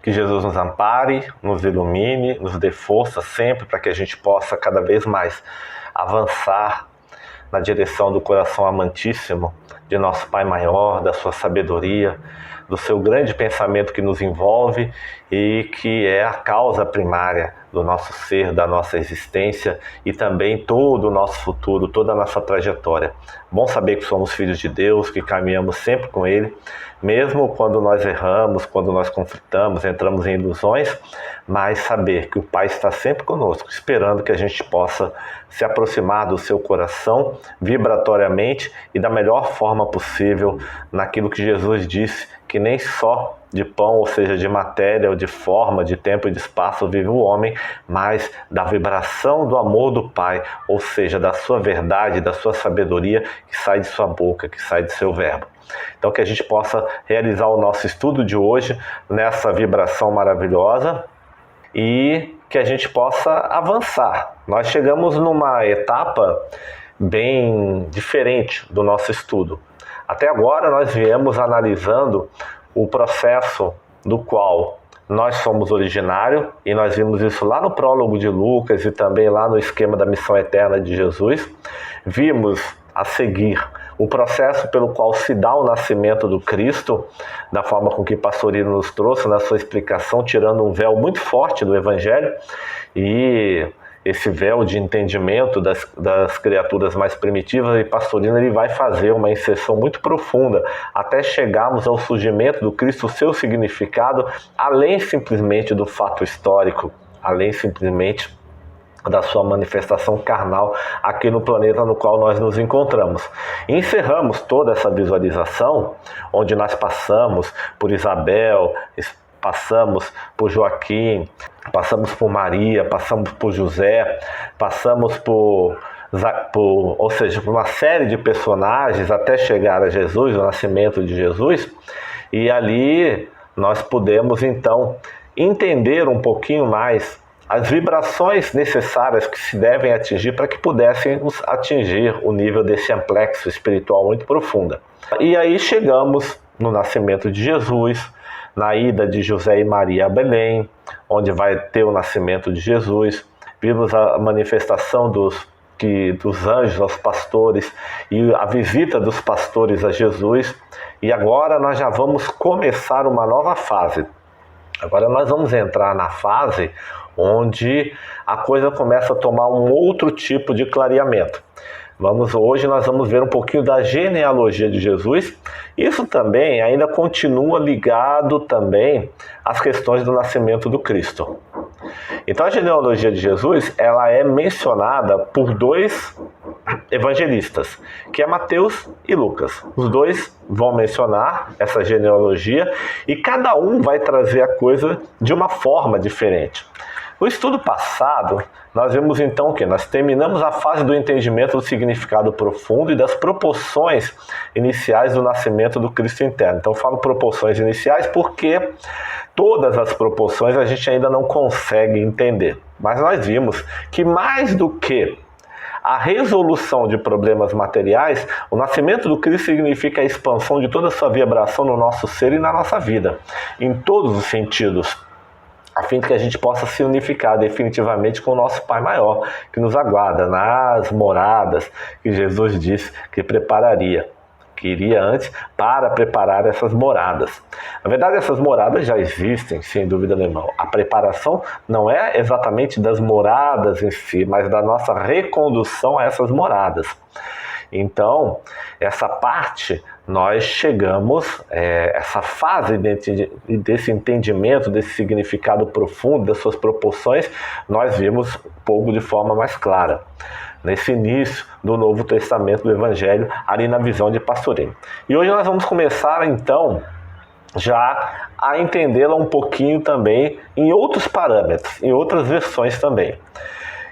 Que Jesus nos ampare, nos ilumine, nos dê força sempre para que a gente possa cada vez mais avançar na direção do coração amantíssimo de nosso Pai Maior, da sua sabedoria, do seu grande pensamento que nos envolve e que é a causa primária do nosso ser, da nossa existência e também todo o nosso futuro, toda a nossa trajetória. Bom saber que somos filhos de Deus, que caminhamos sempre com Ele, mesmo quando nós erramos, quando nós conflitamos, entramos em ilusões, mas saber que o Pai está sempre conosco, esperando que a gente possa se aproximar do seu coração vibratoriamente e da melhor forma possível naquilo que Jesus disse, que nem só de pão, ou seja, de matéria, ou de forma, de tempo e de espaço vive o homem, mas da vibração do amor do Pai, ou seja, da sua verdade, da sua sabedoria que sai de sua boca, que sai de seu verbo. Então que a gente possa realizar o nosso estudo de hoje nessa vibração maravilhosa e que a gente possa avançar. Nós chegamos numa etapa bem diferente do nosso estudo. Até agora nós viemos analisando o processo do qual nós somos originário, e nós vimos isso lá no prólogo de Lucas e também lá no esquema da missão eterna de Jesus. Vimos a seguir o processo pelo qual se dá o nascimento do Cristo, da forma com que Pastorino nos trouxe na sua explicação, tirando um véu muito forte do Evangelho, e esse véu de entendimento das criaturas mais primitivas, e Pastorino ele vai fazer uma inserção muito profunda até chegarmos ao surgimento do Cristo, o seu significado, além simplesmente do fato histórico, além simplesmente da sua manifestação carnal aqui no planeta no qual nós nos encontramos. E encerramos toda essa visualização, onde nós passamos por Isabel, passamos por Joaquim, passamos por Maria, passamos por José, passamos por uma série de personagens até chegar a Jesus, o nascimento de Jesus, e ali nós pudemos então entender um pouquinho mais as vibrações necessárias que se devem atingir para que pudéssemos atingir o nível desse amplexo espiritual muito profunda. E aí chegamos no nascimento de Jesus, na ida de José e Maria a Belém, onde vai ter o nascimento de Jesus. Vimos a manifestação dos anjos aos pastores e a visita dos pastores a Jesus. E agora nós já vamos começar uma nova fase. Agora nós vamos entrar na fase onde a coisa começa a tomar um outro tipo de clareamento. Hoje nós vamos ver um pouquinho da genealogia de Jesus. Isso também ainda continua ligado também às questões do nascimento do Cristo. Então a genealogia de Jesus, ela é mencionada por dois evangelistas, que é Mateus e Lucas. Os dois vão mencionar essa genealogia e cada um vai trazer a coisa de uma forma diferente. No estudo passado, nós vimos então que nós terminamos a fase do entendimento do significado profundo e das proporções iniciais do nascimento do Cristo interno. Então eu falo proporções iniciais porque todas as proporções a gente ainda não consegue entender. Mas nós vimos que mais do que a resolução de problemas materiais, o nascimento do Cristo significa a expansão de toda a sua vibração no nosso ser e na nossa vida, em todos os sentidos, a fim de que a gente possa se unificar definitivamente com o nosso Pai Maior, que nos aguarda nas moradas que Jesus disse que prepararia, que iria antes para preparar essas moradas. Na verdade, essas moradas já existem, sem dúvida nenhuma. A preparação não é exatamente das moradas em si, mas da nossa recondução a essas moradas. Então, essa parte, nós chegamos, essa fase desse entendimento, desse significado profundo, das suas proporções, nós vimos um pouco de forma mais clara, nesse início do Novo Testamento do Evangelho, ali na visão de Pastorino. E hoje nós vamos começar, então, já a entendê-la um pouquinho também em outros parâmetros, em outras versões também.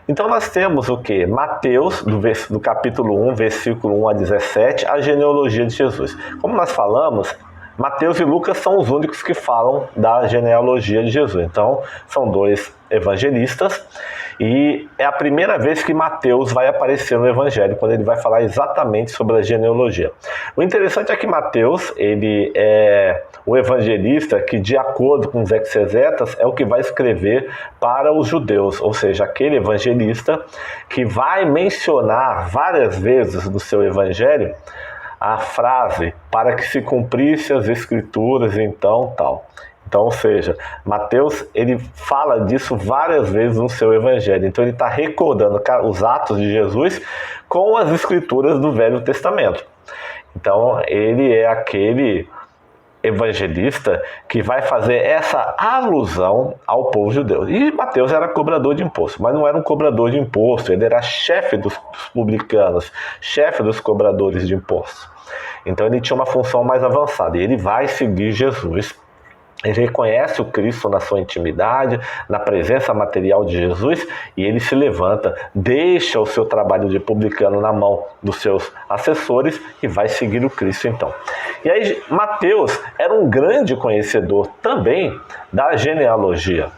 Então nós temos o que? Mateus, do capítulo 1, versículo 1 a 17, a genealogia de Jesus. Como nós falamos, Mateus e Lucas são os únicos que falam da genealogia de Jesus. Então, são dois evangelistas E é a primeira vez que Mateus vai aparecer no Evangelho, quando ele vai falar exatamente sobre a genealogia. O interessante é que Mateus, ele é o evangelista que, de acordo com os exegetas, é o que vai escrever para os judeus, ou seja, aquele evangelista que vai mencionar várias vezes no seu evangelho a frase para que se cumprisse as escrituras, então tal. Então, ou seja, Mateus, ele fala disso várias vezes no seu evangelho. Então, ele está recordando os atos de Jesus com as escrituras do Velho Testamento. Então, ele é aquele evangelista que vai fazer essa alusão ao povo judeu. E Mateus era cobrador de imposto, mas não era um cobrador de imposto, ele era chefe dos publicanos, chefe dos cobradores de impostos. Então, ele tinha uma função mais avançada e ele vai seguir Jesus. Ele reconhece o Cristo na sua intimidade, na presença material de Jesus, e ele se levanta, deixa o seu trabalho de publicano na mão dos seus assessores e vai seguir o Cristo então. E aí Mateus era um grande conhecedor também da genealogia.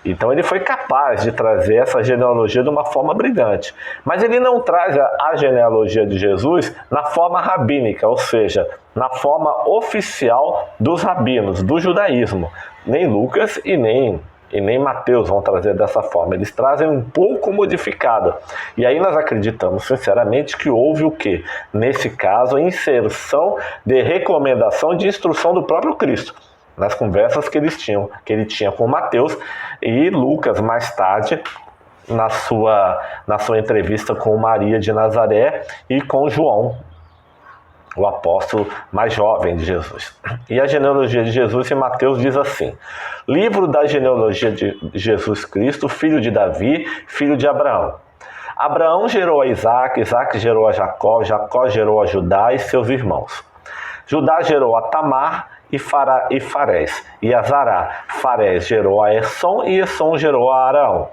Então ele foi capaz de trazer essa genealogia de uma forma brilhante. Mas ele não traz a genealogia de Jesus na forma rabínica, ou seja, na forma oficial dos rabinos, do judaísmo. Nem Lucas e nem Mateus vão trazer dessa forma. Eles trazem um pouco modificada. E aí nós acreditamos sinceramente que houve o quê? Nesse caso, inserção de recomendação de instrução do próprio Cristo, nas conversas que ele tinha com Mateus, e Lucas mais tarde na sua entrevista com Maria de Nazaré e com João, o apóstolo mais jovem de Jesus. E a genealogia de Jesus em Mateus diz assim: livro da genealogia de Jesus Cristo, filho de Davi, filho de Abraão. Abraão gerou a Isaac, Isaac gerou a Jacó, Jacó gerou a Judá e seus irmãos. Judá gerou a Tamar e Farés, e a Zará. Farés gerou a Essom, e Essom gerou a Araão.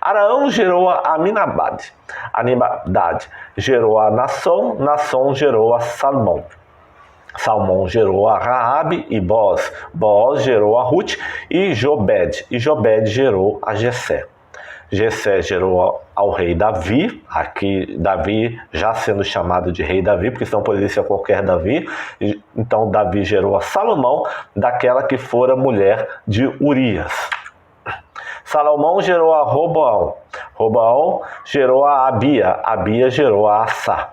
Araão gerou a Aminadab. Aminadab gerou a Nasson, Nasson gerou a Salmão. Salmão gerou a Raabe e Boaz. Boaz gerou a Ruth e Jobed gerou a Jessé. Jessé gerou ao rei Davi, aqui Davi já sendo chamado de rei Davi, porque senão poderia ser qualquer Davi. Então Davi gerou a Salomão, daquela que fora mulher de Urias. Salomão gerou a Roboão, Roboão gerou a Abia, Abia gerou a Assá.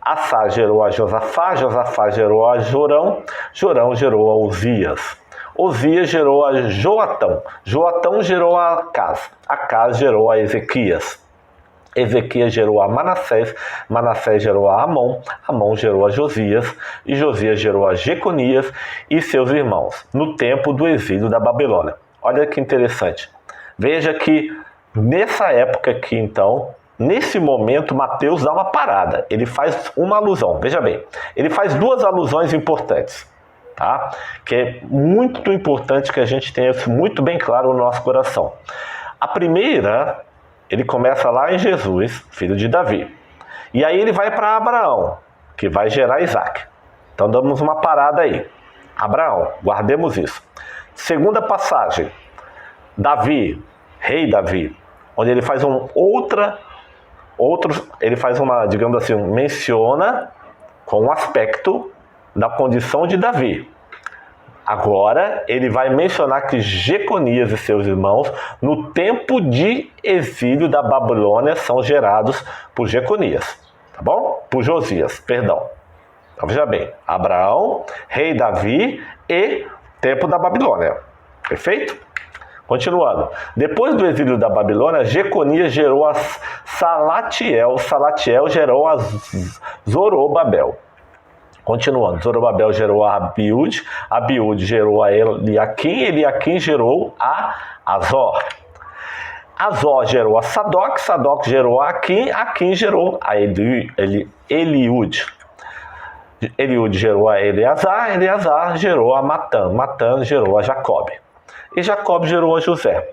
Assá gerou a Josafá, Josafá gerou a Jorão, Jorão gerou a Uzias. Uzias gerou a Joatão, Joatão gerou a Acás, Acás gerou a Ezequias. Ezequias gerou a Manassés, Manassés gerou a Amon, Amon gerou a Josias, e Josias gerou a Jeconias e seus irmãos, no tempo do exílio da Babilônia. Olha que interessante. Veja que nessa época aqui, então, nesse momento, Mateus dá uma parada. Ele faz uma alusão, veja bem, ele faz duas alusões importantes. Tá? Que é muito importante que a gente tenha isso muito bem claro no nosso coração. A primeira, ele começa lá em Jesus, filho de Davi. E aí ele vai para Abraão, que vai gerar Isaac. Então damos uma parada aí. Abraão, guardemos isso. Segunda passagem, Davi, rei Davi, onde ele faz ele faz uma, digamos assim, menciona com um aspecto da condição de Davi. Agora, ele vai mencionar que Jeconias e seus irmãos, no tempo de exílio da Babilônia, são gerados por Jeconias, tá bom? Por Josias, perdão. Então, veja bem, Abraão, rei Davi e tempo da Babilônia. Perfeito? Continuando. Depois do exílio da Babilônia, Jeconias gerou a Salatiel, Salatiel gerou a Zorobabel. Continuando, Zorobabel gerou a Abiúde, Abiúde gerou a Eliaquim, Eliaquim gerou a Azor. Azor gerou a Sadoc, Sadoc gerou a Aquim, Aquim gerou a Eliúde. Eliúde gerou a Eleazar, Eleazar gerou a Matã, Matã gerou a Jacob. E Jacob gerou a José,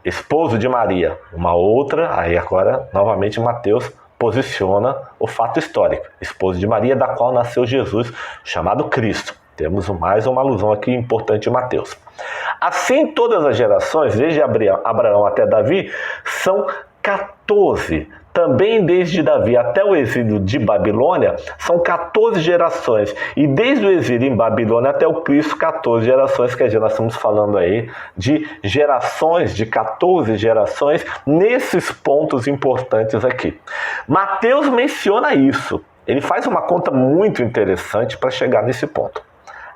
esposo de Maria. Uma outra, aí agora, novamente, Mateus posiciona o fato histórico. Esposo de Maria, da qual nasceu Jesus, chamado Cristo. Temos mais uma alusão aqui importante em Mateus. Assim, todas as gerações, desde Abraão até Davi, são 14. Também desde Davi até o exílio de Babilônia, são 14 gerações. E desde o exílio em Babilônia até o Cristo, 14 gerações, que nós estamos falando aí de gerações, de 14 gerações, nesses pontos importantes aqui. Mateus menciona isso. Ele faz uma conta muito interessante para chegar nesse ponto.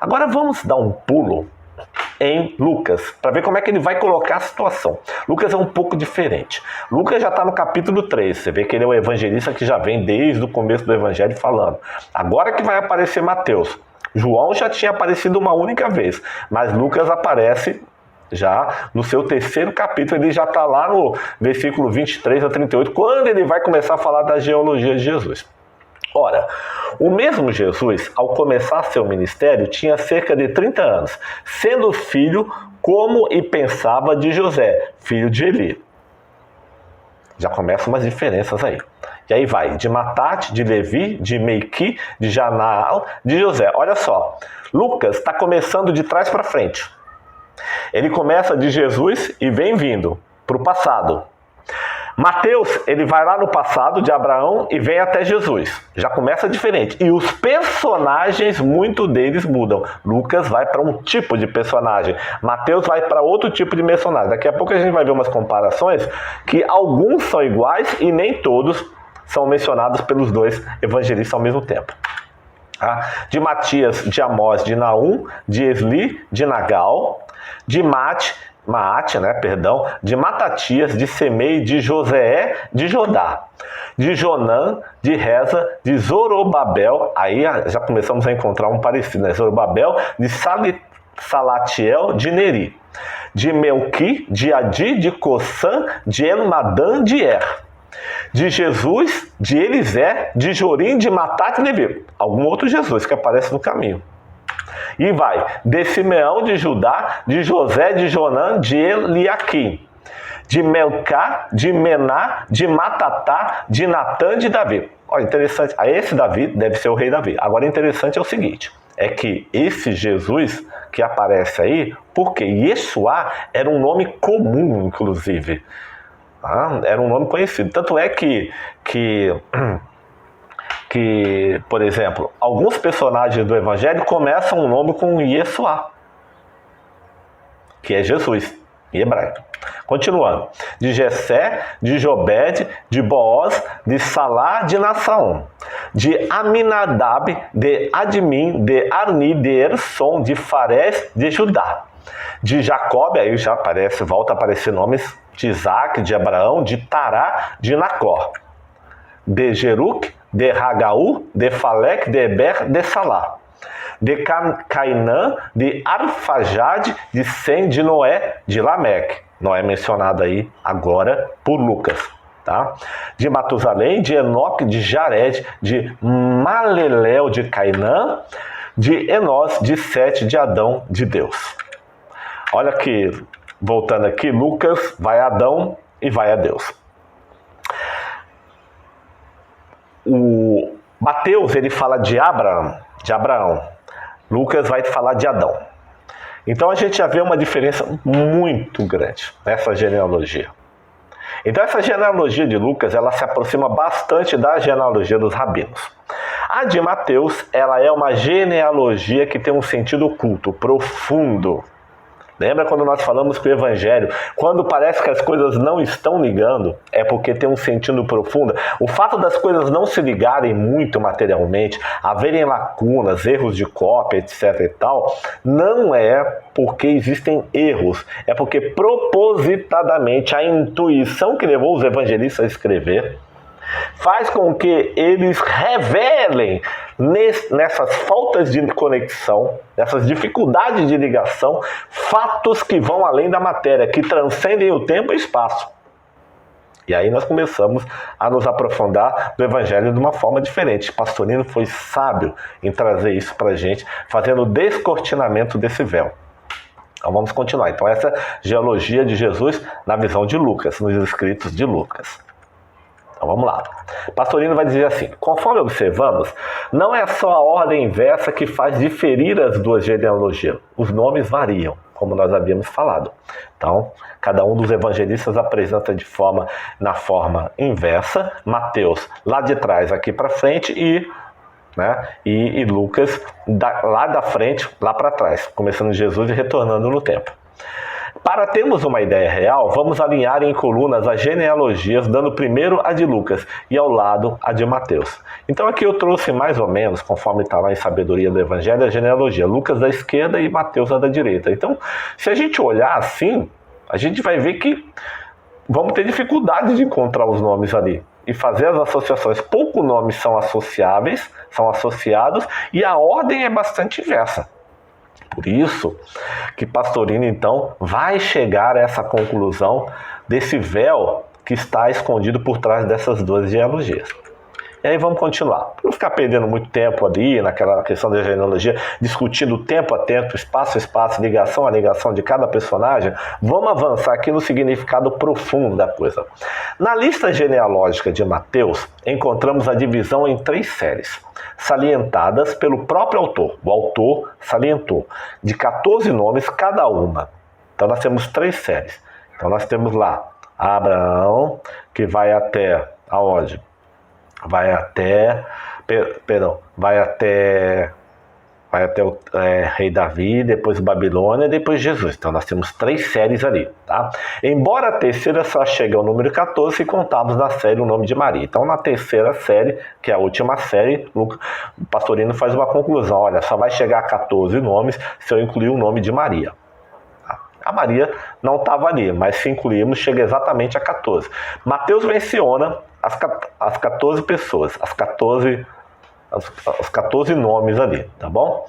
Agora vamos dar um pulo em Lucas, para ver como é que ele vai colocar a situação. Lucas é um pouco diferente. Lucas já está no capítulo 3, você vê que ele é um evangelista que já vem desde o começo do evangelho falando. Agora que vai aparecer Mateus. João já tinha aparecido uma única vez, mas Lucas aparece já no seu terceiro capítulo, ele já está lá no versículo 23 a 38, quando ele vai começar a falar da genealogia de Jesus. Ora, o mesmo Jesus, ao começar seu ministério, tinha cerca de 30 anos, sendo filho, como e pensava, de José, filho de Eli. Já começam umas diferenças aí. E aí vai, de Matate, de Levi, de Melqui, de Janaal, de José. Olha só, Lucas está começando de trás para frente. Ele começa de Jesus e vem vindo para o passado. Mateus, ele vai lá no passado de Abraão e vem até Jesus. Já começa diferente. E os personagens, muito deles mudam. Lucas vai para um tipo de personagem. Mateus vai para outro tipo de personagem. Daqui a pouco a gente vai ver umas comparações que alguns são iguais e nem todos são mencionados pelos dois evangelistas ao mesmo tempo. De Matias, de Amós, de Naum, de Esli, de Nagal, de Maate, de Matatias, de Semei, de Joséé, de Jodá, de Jonã, de Reza, de Zorobabel, aí já começamos a encontrar um parecido, né? Zorobabel, de Salatiel, de Neri, de Melqui, de Adi, de Cossã, de Elmadã, de de Jesus, de Elisé, de Jorim, de Matate e Levi. Algum outro Jesus que aparece no caminho. E vai, de Simeão, de Judá, de José, de Jonã, de Eliaquim, de Melcá, de Mená, de Matatá, de Natã, de Davi. Olha, interessante, esse Davi deve ser o rei Davi. Agora, interessante é o seguinte, é que esse Jesus que aparece aí, porque Yeshua era um nome comum, inclusive. Era um nome conhecido. Tanto é que, por exemplo, alguns personagens do Evangelho começam um nome com Yeshua, que é Jesus, em hebraico. Continuando. De Jessé, de Jobed, de Booz, de Salá, de Naasson, de Aminadab, de Admin, de Arni, de Erson, de Farés, de Judá. De Jacob, aí já volta a aparecer nomes de Isaac, de Abraão, de Tará, de Nacor. De Jeruc, de Ragaú, de Faleque, de Eber, de Salá. De Cainã, de Arfajade, de Sem, de Noé, de Lameque. Noé é mencionado aí agora por Lucas. Tá? De Matusalém, de Enoque, de Jared, de Malelel, de Cainã, de Enós, de Sete, de Adão, de Deus. Olha aqui, voltando aqui, Lucas vai a Adão e vai a Deus. O Mateus, ele fala de Abraão. Lucas vai falar de Adão. Então a gente já vê uma diferença muito grande nessa genealogia. Então essa genealogia de Lucas, ela se aproxima bastante da genealogia dos rabinos. A de Mateus, ela é uma genealogia que tem um sentido oculto, profundo. Lembra quando nós falamos que o Evangelho, quando parece que as coisas não estão ligando, é porque tem um sentido profundo. O fato das coisas não se ligarem muito materialmente, haverem lacunas, erros de cópia, etc. e tal, não é porque existem erros, é porque propositadamente a intuição que levou os evangelistas a escrever faz com que eles revelem nessas faltas de conexão, nessas dificuldades de ligação, fatos que vão além da matéria, que transcendem o tempo e o espaço. E aí nós começamos a nos aprofundar no Evangelho de uma forma diferente. Pastorino foi sábio em trazer isso para a gente, fazendo o descortinamento desse véu. Então vamos continuar. Então essa genealogia de Jesus na visão de Lucas, nos escritos de Lucas. Então vamos lá. Pastorino vai dizer assim: conforme observamos, não é só a ordem inversa que faz diferir as duas genealogias. Os nomes variam, como nós havíamos falado. Então, cada um dos evangelistas apresenta na forma inversa. Mateus lá de trás aqui para frente e Lucas lá da frente, lá para trás, começando Jesus e retornando no tempo. Para termos uma ideia real, vamos alinhar em colunas as genealogias, dando primeiro a de Lucas e ao lado a de Mateus. Então aqui eu trouxe mais ou menos, conforme está lá em Sabedoria do Evangelho, a genealogia. Lucas da esquerda e Mateus da direita. Então, se a gente olhar assim, a gente vai ver que vamos ter dificuldade de encontrar os nomes ali e fazer as associações. Poucos nomes são associáveis, são associados, e a ordem é bastante inversa. Por isso que Pastorino, então, vai chegar a essa conclusão desse véu que está escondido por trás dessas duas genealogias. E aí vamos continuar. Para não ficar perdendo muito tempo ali naquela questão da genealogia, discutindo tempo a tempo, espaço a espaço, ligação a ligação de cada personagem, vamos avançar aqui no significado profundo da coisa. Na lista genealógica de Mateus, encontramos a divisão em 3 séries, salientadas pelo próprio autor. O autor salientou, de 14 nomes cada uma. Então nós temos 3 séries. Então nós temos lá Abraão, que vai até aonde? Vai até o rei Davi, depois Babilônia e depois Jesus. Então nós temos 3 séries ali, tá? Embora a terceira só chegue ao número 14 se contarmos na série o nome de Maria. Então na terceira série, que é a última série, o Pastorino faz uma conclusão: olha, só vai chegar a 14 nomes se eu incluir o nome de Maria. A Maria não estava ali, mas se incluirmos, chega exatamente a 14. Mateus menciona as 14 pessoas, os 14 nomes ali, tá bom?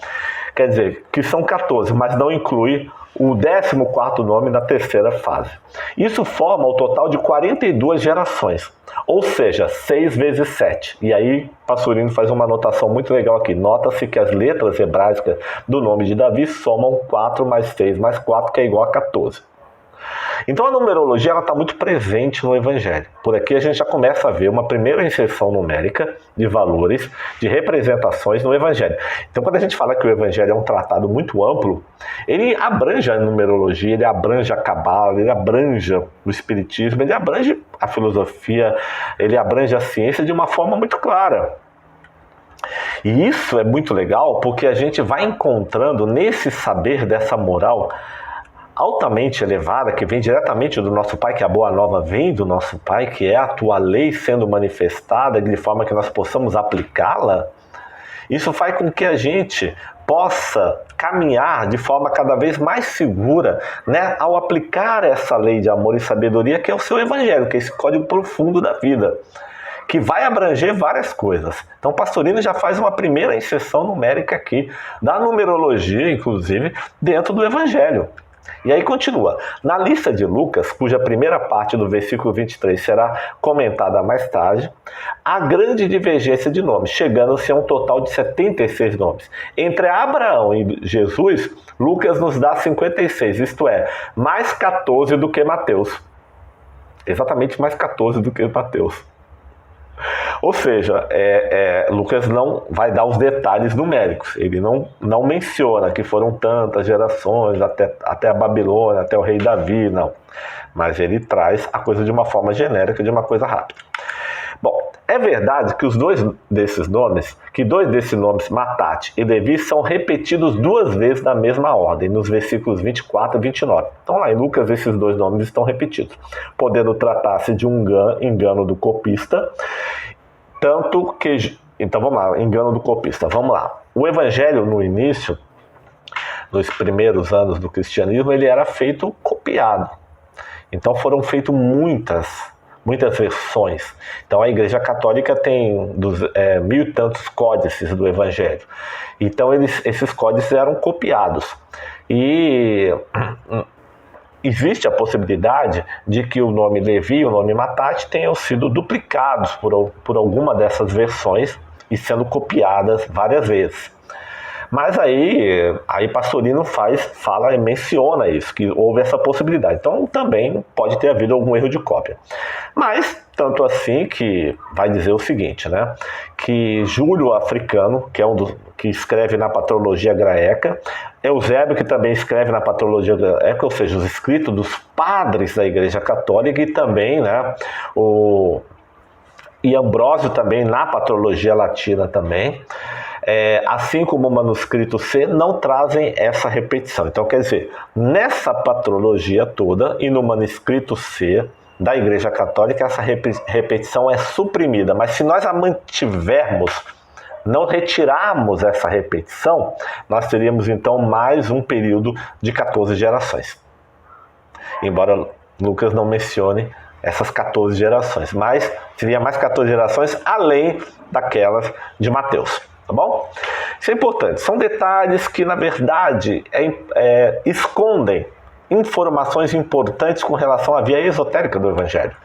Quer dizer, que são 14, mas não inclui o 14º nome na terceira fase. Isso forma o total de 42 gerações, ou seja, 6 vezes 7. E aí, Pastorino faz uma anotação muito legal aqui. Nota-se que as letras hebraicas do nome de Davi somam 4 mais 6 mais 4, que é igual a 14. Então a numerologia está muito presente no Evangelho. Por aqui a gente já começa a ver uma primeira inserção numérica de valores, de representações no Evangelho. Então quando a gente fala que o Evangelho é um tratado muito amplo, ele abrange a numerologia, ele abrange a cabala, ele abrange o espiritismo, ele abrange a filosofia, ele abrange a ciência de uma forma muito clara. E isso é muito legal porque a gente vai encontrando nesse saber dessa moral altamente elevada, que vem diretamente do nosso Pai, que a boa nova vem do nosso Pai, que é a tua lei sendo manifestada de forma que nós possamos aplicá-la. Isso faz com que a gente possa caminhar de forma cada vez mais segura, né, ao aplicar essa lei de amor e sabedoria, que é o seu Evangelho, que é esse código profundo da vida, que vai abranger várias coisas. Então o Pastorino já faz uma primeira inserção numérica aqui, da numerologia, inclusive, dentro do Evangelho. E aí continua. Na lista de Lucas, cuja primeira parte do versículo 23 será comentada mais tarde, há grande divergência de nomes, chegando-se a um total de 76 nomes. Entre Abraão e Jesus, Lucas nos dá 56, isto é, mais 14 do que Mateus. Exatamente mais 14 do que Mateus. Ou seja, Lucas não vai dar os detalhes numéricos, ele não menciona que foram tantas gerações, até a Babilônia, até o rei Davi, não. Mas ele traz a coisa de uma forma genérica, de uma coisa rápida. Bom, é verdade que dois desses nomes, Matate e Levi, são repetidos 2 vezes na mesma ordem, nos versículos 24 e 29. Então lá em Lucas esses 2 nomes estão repetidos, podendo tratar-se de um engano do copista, tanto que... Então vamos lá, engano do copista, vamos lá. O Evangelho no início, nos primeiros anos do cristianismo, ele era feito copiado. Então foram feitas muitas versões. Então a Igreja Católica tem 1000 e tantos códices do Evangelho. Então esses códices eram copiados. E existe a possibilidade de que o nome Levi e o nome Matate tenham sido duplicados por alguma dessas versões e sendo copiadas várias vezes. Mas aí Pastorino fala e menciona isso, que houve essa possibilidade. Então também pode ter havido algum erro de cópia. Mas tanto assim que vai dizer o seguinte, né? Que Júlio Africano, que é que escreve na Patrologia Graeca, Eusébio, que também escreve na Patrologia Graeca, ou seja, os escritos dos padres da Igreja Católica, e também, né, e Ambrósio também na Patrologia Latina também, assim como o manuscrito C, não trazem essa repetição. Então, quer dizer, nessa patrologia toda e no manuscrito C da Igreja Católica, essa repetição é suprimida. Mas se nós a mantivermos, não retirarmos essa repetição, nós teríamos então mais um período de 14 gerações. Embora Lucas não mencione essas 14 gerações, mas seria mais 14 gerações além daquelas de Mateus, tá bom? Isso é importante, são detalhes que na verdade escondem informações importantes com relação à via esotérica do Evangelho.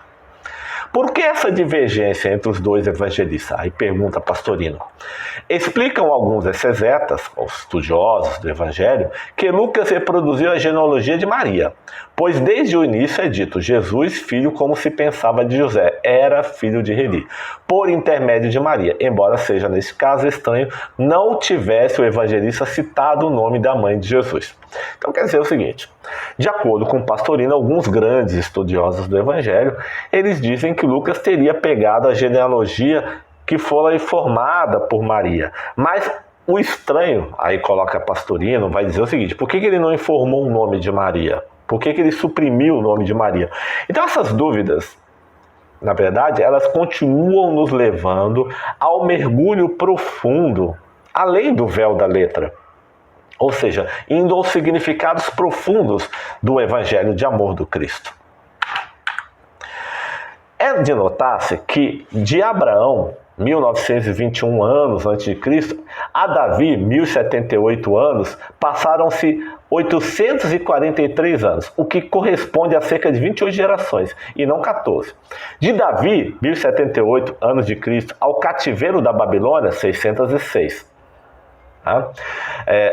Por que essa divergência entre os dois evangelistas? Aí pergunta Pastorino. Explicam alguns exegetas, ou estudiosos do Evangelho, que Lucas reproduziu a genealogia de Maria, pois desde o início é dito, Jesus, filho como se pensava de José, era filho de Reli, por intermédio de Maria, embora seja nesse caso estranho, não tivesse o evangelista citado o nome da mãe de Jesus. Então quer dizer o seguinte, de acordo com Pastorino, alguns grandes estudiosos do Evangelho, eles dizem que Lucas teria pegado a genealogia que fora formada por Maria. Mas o estranho, aí coloca Pastorino, vai dizer o seguinte, por que ele não informou o nome de Maria? Por que ele suprimiu o nome de Maria? Então essas dúvidas, na verdade, elas continuam nos levando ao mergulho profundo, além do véu da letra. Ou seja, indo aos significados profundos do Evangelho de amor do Cristo. É de notar-se que de Abraão, 1921 anos antes de Cristo, a Davi, 1078 anos, passaram-se 843 anos, o que corresponde a cerca de 28 gerações, e não 14. De Davi, 1078 anos de Cristo, ao cativeiro da Babilônia, 606.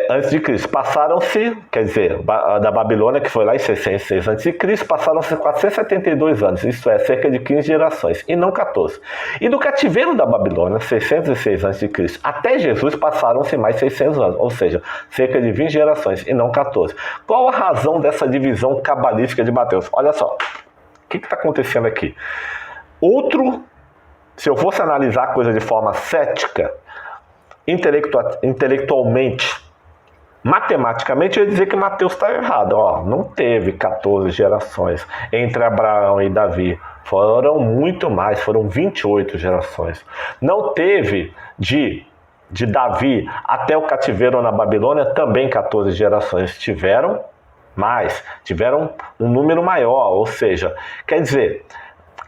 Antes de Cristo, passaram-se, quer dizer, da Babilônia, que foi lá em 606 antes de Cristo, passaram-se 472 anos, isto é, cerca de 15 gerações, e não 14. E do cativeiro da Babilônia, 606 antes de Cristo, até Jesus passaram-se mais 600 anos, ou seja, cerca de 20 gerações, e não 14. Qual a razão dessa divisão cabalística de Mateus? Olha só, o que está acontecendo aqui? Se eu fosse analisar a coisa de forma cética, intelectualmente, matematicamente, eu ia dizer que Mateus está errado. Não teve 14 gerações entre Abraão e Davi. Foram muito mais, foram 28 gerações. Não teve de Davi até o cativeiro na Babilônia também 14 gerações. Tiveram mais, tiveram um número maior, ou seja, quer dizer,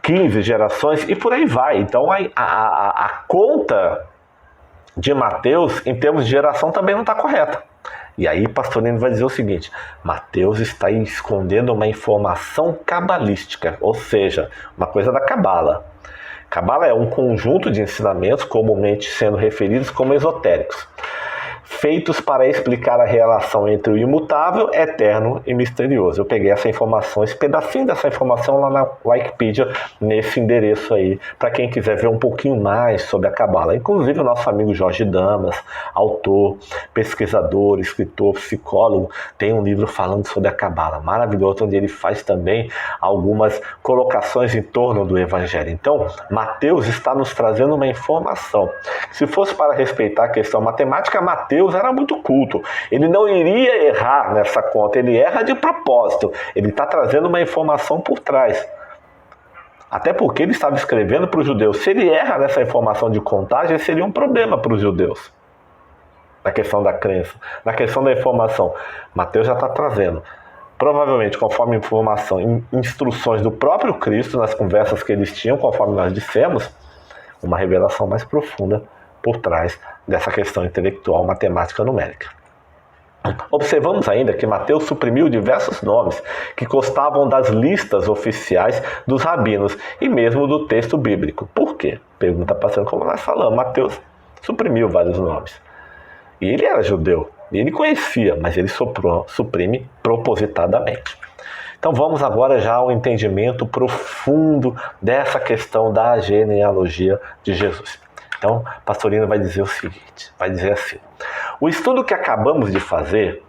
15 gerações e por aí vai. Então a conta de Mateus, em termos de geração, também não está correta. E aí Pastorino vai dizer o seguinte, Mateus está escondendo uma informação cabalística, ou seja, uma coisa da cabala. Cabala é um conjunto de ensinamentos comumente sendo referidos como esotéricos, feitos para explicar a relação entre o imutável, eterno e misterioso. Eu peguei essa informação, esse pedacinho dessa informação lá na Wikipedia, nesse endereço aí, para quem quiser ver um pouquinho mais sobre a Cabala. Inclusive o nosso amigo Jorge Damas, autor, pesquisador, escritor, psicólogo, tem um livro falando sobre a Cabala, maravilhoso, onde ele faz também algumas colocações em torno do Evangelho. Então, Mateus está nos trazendo uma informação. Se fosse para respeitar a questão matemática, Mateus era muito culto. Ele não iria errar nessa conta, ele erra de propósito. Ele está trazendo uma informação por trás. Até porque ele estava escrevendo para os judeus. Se ele erra nessa informação de contagem, seria um problema para os judeus. Na questão da crença, na questão da informação. Mateus já está trazendo. Provavelmente, conforme informação, instruções do próprio Cristo, nas conversas que eles tinham, conforme nós dissemos, uma revelação mais profunda por trás dessa questão intelectual, matemática, numérica. Observamos ainda que Mateus suprimiu diversos nomes que constavam das listas oficiais dos rabinos e mesmo do texto bíblico. Por quê? Pergunta passando como nós falamos. Mateus suprimiu vários nomes. E ele era judeu, ele conhecia, mas ele suprime propositadamente. Então vamos agora já ao entendimento profundo dessa questão da genealogia de Jesus. Então, Pastorino vai dizer o seguinte, vai dizer assim: o estudo que acabamos de fazer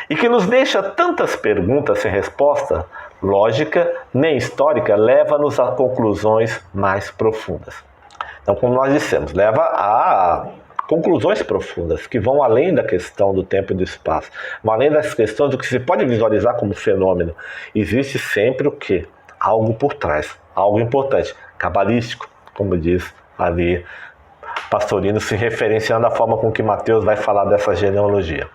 e que nos deixa tantas perguntas sem resposta, lógica nem histórica, leva-nos a conclusões mais profundas. Então, como nós dissemos, leva a conclusões profundas que vão além da questão do tempo e do espaço, vão além das questões do que se pode visualizar como fenômeno. Existe sempre o quê? Algo por trás, algo importante, cabalístico, como diz ali Pastorino, se referenciando à forma com que Mateus vai falar dessa genealogia.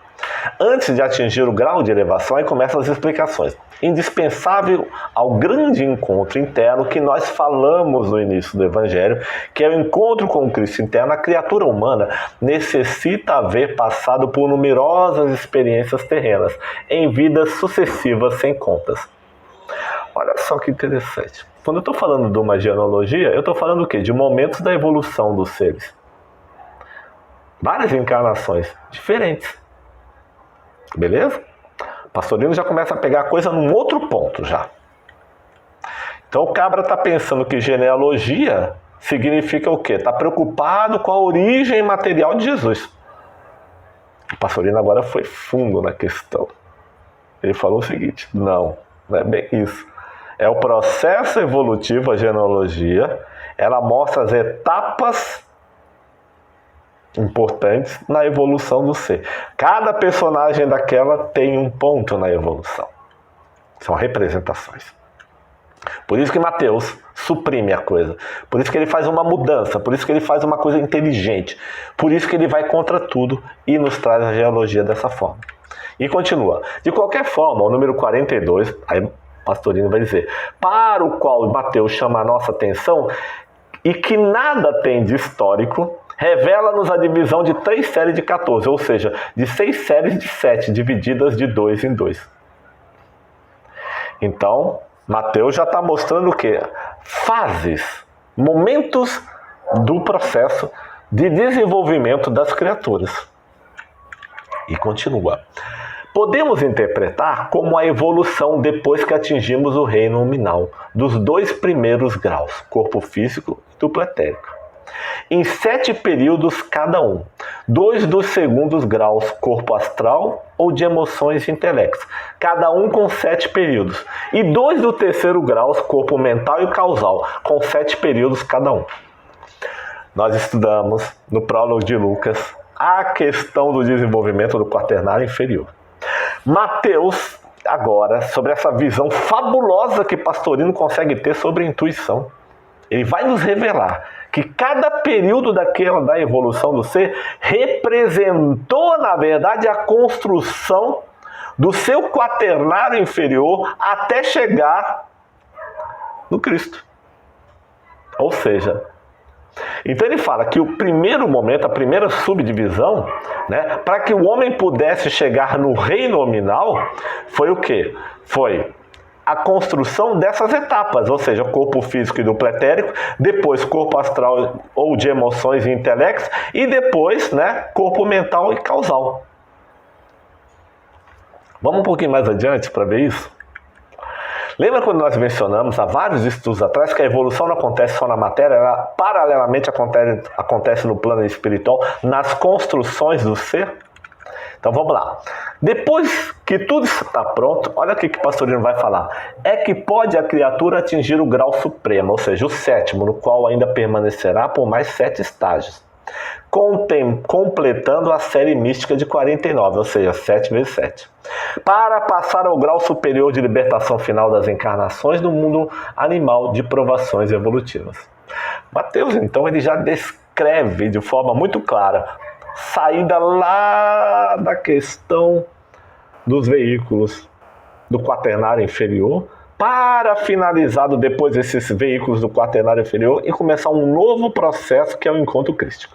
Antes de atingir o grau de elevação, aí começam as explicações. Indispensável ao grande encontro interno que nós falamos no início do Evangelho, que é o encontro com o Cristo interno, a criatura humana necessita haver passado por numerosas experiências terrenas, em vidas sucessivas sem contas. Olha só que interessante. Quando eu estou falando de uma genealogia, eu estou falando o quê? De momentos da evolução dos seres. Várias encarnações diferentes. Beleza? Pastorino já começa a pegar a coisa num outro ponto já. Então o cabra está pensando que genealogia significa o quê? Está preocupado com a origem material de Jesus. O Pastorino agora foi fundo na questão. Ele falou o seguinte: não é bem isso. É o processo evolutivo, a genealogia, ela mostra as etapas importantes na evolução do ser. Cada personagem daquela tem um ponto na evolução. São representações. Por isso que Mateus suprime a coisa. Por isso que ele faz uma mudança. Por isso que ele faz uma coisa inteligente. Por isso que ele vai contra tudo e nos traz a genealogia dessa forma. E continua. De qualquer forma, o número 42, aí Pastorino vai dizer, para o qual Mateus chama a nossa atenção e que nada tem de histórico, revela-nos a divisão de 3 séries de 14, ou seja, de 6 séries de 7, divididas de 2 em 2. Então, Mateus já está mostrando o quê? Fases, momentos do processo de desenvolvimento das criaturas. E continua. Podemos interpretar como a evolução depois que atingimos o reino nominal, dos 2 primeiros graus, corpo físico e duplo etérico. Em 7 períodos cada um. 2 dos segundos graus, corpo astral ou de emoções e intelectos, cada um com 7 períodos. E 2 do terceiro grau, corpo mental e causal, com 7 períodos cada um. Nós estudamos no prólogo de Lucas a questão do desenvolvimento do quaternário inferior. Mateus, agora, sobre essa visão fabulosa que Pastorino consegue ter sobre a intuição, ele vai nos revelar que cada período da evolução do ser representou, na verdade, a construção do seu quaternário inferior até chegar no Cristo. Ou seja, então ele fala que o primeiro momento, a primeira subdivisão, né, para que o homem pudesse chegar no reino nominal, foi o quê? Foi a construção dessas etapas, ou seja, corpo físico e duplo etérico, depois corpo astral ou de emoções e intelectos, e depois, né, corpo mental e causal. Vamos um pouquinho mais adiante para ver isso? Lembra quando nós mencionamos há vários estudos atrás que a evolução não acontece só na matéria, ela paralelamente acontece no plano espiritual, nas construções do ser? Então vamos lá. Depois que tudo está pronto, olha o que o Pastorino vai falar. É que pode a criatura atingir o grau supremo, ou seja, o 7º, no qual ainda permanecerá por mais 7 estágios, completando a série mística de 49, ou seja, 7 vezes 7. Para passar ao grau superior de libertação final das encarnações no mundo animal de provações evolutivas. Mateus, então, ele já descreve de forma muito clara saída lá da questão dos veículos do quaternário inferior para finalizar depois esses veículos do quaternário inferior e começar um novo processo que é o encontro crístico,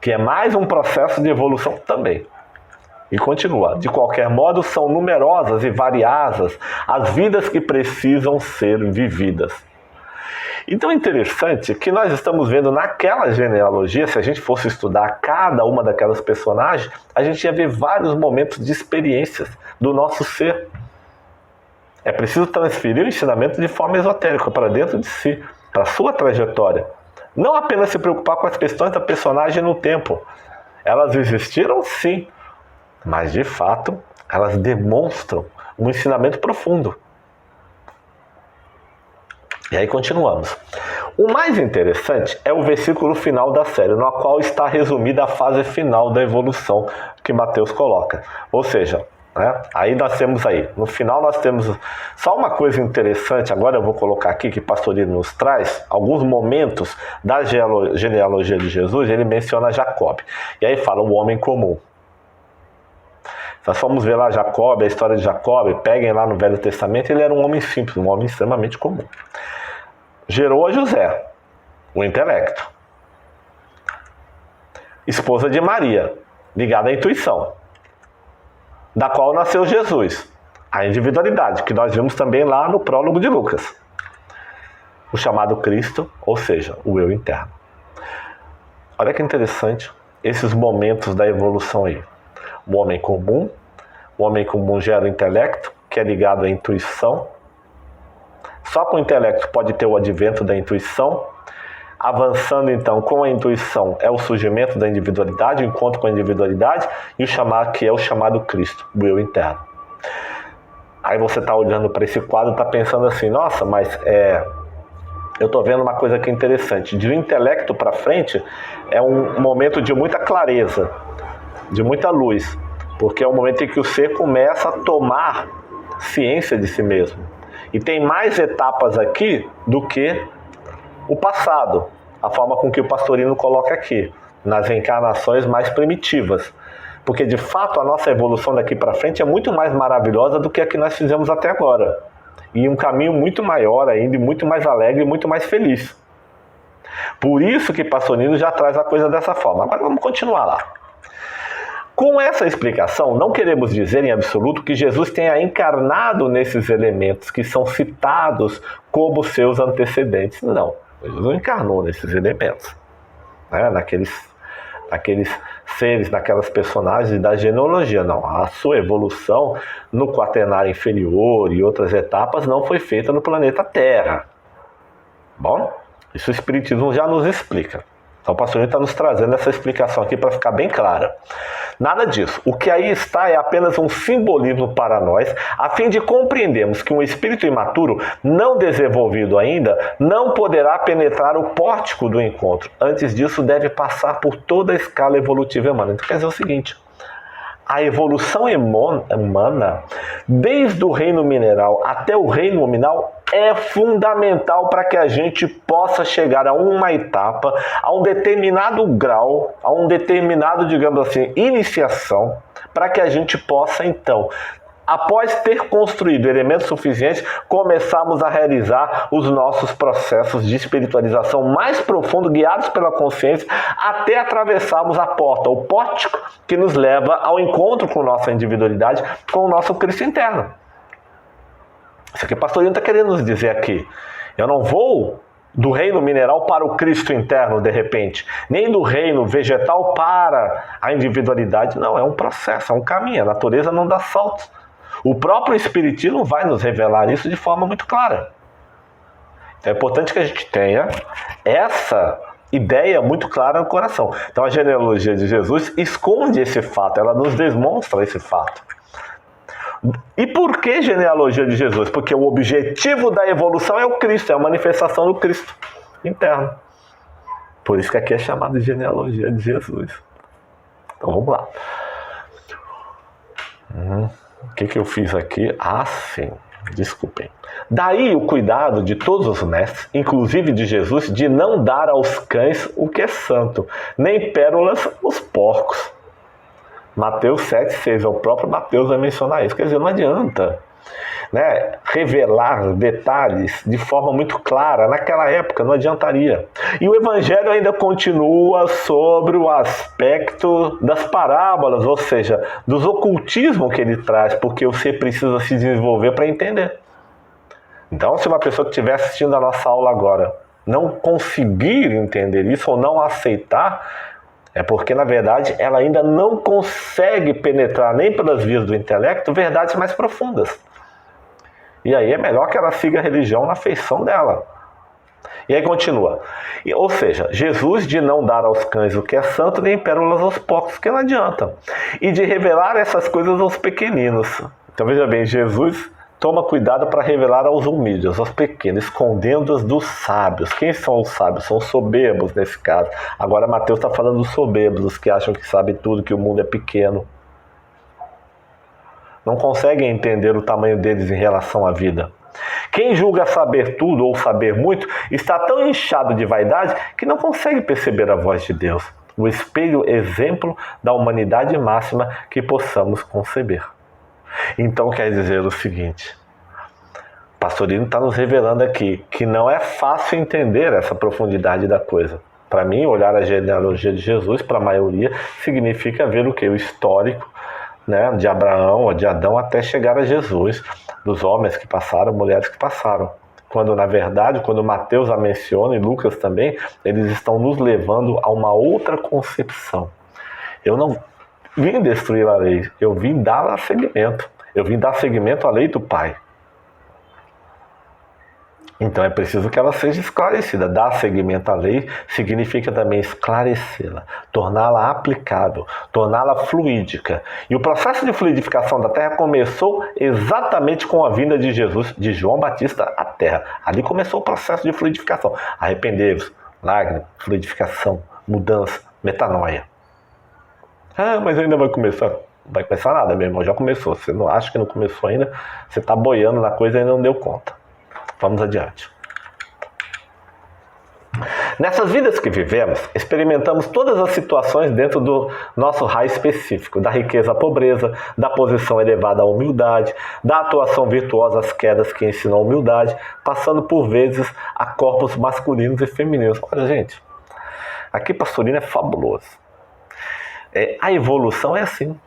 que é mais um processo de evolução também. E continua. De qualquer modo, são numerosas e variadas as vidas que precisam ser vividas. Então é interessante que nós estamos vendo naquela genealogia, se a gente fosse estudar cada uma daquelas personagens, a gente ia ver vários momentos de experiências do nosso ser. É preciso transferir o ensinamento de forma esotérica para dentro de si, para a sua trajetória. Não apenas se preocupar com as questões da personagem no tempo. Elas existiram sim, mas de fato elas demonstram um ensinamento profundo. E aí continuamos. O mais interessante é o versículo final da série, no qual está resumida a fase final da evolução que Mateus coloca. Ou seja, aí nós temos no final nós temos só uma coisa interessante, agora eu vou colocar aqui que Pastorino nos traz, alguns momentos da genealogia de Jesus, ele menciona Jacob, e aí fala o homem comum. Nós vamos ver lá Jacob, a história de Jacob, peguem lá no Velho Testamento, ele era um homem simples, um homem extremamente comum. Gerou a José, o intelecto. Esposa de Maria, ligada à intuição, da qual nasceu Jesus, a individualidade, que nós vimos também lá no prólogo de Lucas. O chamado Cristo, ou seja, o eu interno. Olha que interessante esses momentos da evolução aí. O homem comum gera o intelecto, que é ligado à intuição. Só com o intelecto pode ter o advento da intuição. Avançando então com a intuição é o surgimento da individualidade, o encontro com a individualidade e que é o chamado Cristo, o eu interno. Aí você está olhando para esse quadro e está pensando assim, nossa, mas eu estou vendo uma coisa aqui interessante. De intelecto para frente é um momento de muita clareza, de muita luz, porque é o momento em que o ser começa a tomar ciência de si mesmo. E tem mais etapas aqui do que o passado, a forma com que o Pastorino coloca aqui, nas encarnações mais primitivas. Porque, de fato, a nossa evolução daqui para frente é muito mais maravilhosa do que a que nós fizemos até agora. E um caminho muito maior ainda, e muito mais alegre e muito mais feliz. Por isso que Pastorino já traz a coisa dessa forma. Agora vamos continuar lá. Com essa explicação, não queremos dizer em absoluto que Jesus tenha encarnado nesses elementos que são citados como seus antecedentes. Não. Jesus encarnou nesses elementos, naqueles seres, naquelas personagens da genealogia. Não, a sua evolução no quaternário inferior e outras etapas não foi feita no planeta Terra. Bom, isso o Espiritismo já nos explica. Então o Pastorino está nos trazendo essa explicação aqui para ficar bem clara. Nada disso. O que aí está é apenas um simbolismo para nós, a fim de compreendermos que um espírito imaturo, não desenvolvido ainda, não poderá penetrar o pórtico do encontro. Antes disso, deve passar por toda a escala evolutiva humana. Então quer dizer o seguinte, a evolução humana, desde o reino mineral até o reino nominal, é fundamental para que a gente possa chegar a uma etapa, a um determinado grau, a um determinado, digamos assim, iniciação, para que a gente possa, então, após ter construído elementos suficientes, começarmos a realizar os nossos processos de espiritualização mais profundo, guiados pela consciência, até atravessarmos a porta, o pórtico que nos leva ao encontro com nossa individualidade, com o nosso Cristo interno. Isso aqui o Pastorino está querendo nos dizer aqui. Eu não vou do reino mineral para o Cristo interno, de repente, nem do reino vegetal para a individualidade. Não, é um processo, é um caminho. A natureza não dá saltos. O próprio Espiritismo vai nos revelar isso de forma muito clara. Então é importante que a gente tenha essa ideia muito clara no coração. Então a genealogia de Jesus esconde esse fato, ela nos demonstra esse fato. E por que genealogia de Jesus? Porque o objetivo da evolução é o Cristo, é a manifestação do Cristo interno. Por isso que aqui é chamado de genealogia de Jesus. Então vamos lá. O que eu fiz aqui? Ah, sim. Desculpem. Daí o cuidado de todos os mestres, inclusive de Jesus, de não dar aos cães o que é santo, nem pérolas aos porcos. Mateus 7,6, é o próprio Mateus vai mencionar isso. Quer dizer, não adianta revelar detalhes de forma muito clara. Naquela época não adiantaria. E o Evangelho ainda continua sobre o aspecto das parábolas, ou seja, dos ocultismos que ele traz, porque você precisa se desenvolver para entender. Então, se uma pessoa que estiver assistindo a nossa aula agora não conseguir entender isso ou não aceitar, é porque, na verdade, ela ainda não consegue penetrar nem pelas vias do intelecto verdades mais profundas. E aí é melhor que ela siga a religião na feição dela. E aí continua. Ou seja, Jesus de não dar aos cães o que é santo, nem pérolas aos porcos, que não adianta. E de revelar essas coisas aos pequeninos. Então veja bem, Jesus toma cuidado para revelar aos humildes, aos pequenos, escondendo-os dos sábios. Quem são os sábios? São os soberbos nesse caso. Agora Mateus está falando dos soberbos, os que acham que sabem tudo, que o mundo é pequeno. Não conseguem entender o tamanho deles em relação à vida. Quem julga saber tudo ou saber muito está tão inchado de vaidade que não consegue perceber a voz de Deus, o espelho exemplo da humanidade máxima que possamos conceber. Então quer dizer o seguinte, o Pastorino está nos revelando aqui que não é fácil entender essa profundidade da coisa. Para mim, olhar a genealogia de Jesus, para a maioria, significa ver o que? O histórico, né, de Abraão ou de Adão até chegar a Jesus, dos homens que passaram, mulheres que passaram. Quando, na verdade, quando Mateus a menciona e Lucas também, eles estão nos levando a uma outra concepção. Eu não vim destruir a lei, eu vim dar seguimento. Eu vim dar seguimento à lei do Pai. Então é preciso que ela seja esclarecida. Dar seguimento à lei significa também esclarecê-la, torná-la aplicável, torná-la fluídica. E o processo de fluidificação da terra começou exatamente com a vinda de Jesus, de João Batista à terra. Ali começou o processo de fluidificação. Arrepender-vos, lágrima, fluidificação, mudança, metanoia. Ah, mas ainda vai começar. Não vai começar nada, meu irmão, já começou. Você não acha que não começou ainda, você está boiando na coisa e ainda não deu conta. Vamos adiante. Nessas vidas que vivemos, experimentamos todas as situações dentro do nosso raio específico, da riqueza à pobreza, da posição elevada à humildade, da atuação virtuosa às quedas que ensinam a humildade, passando por vezes a corpos masculinos e femininos. Olha, gente, aqui Pastorino é fabuloso. A evolução é assim,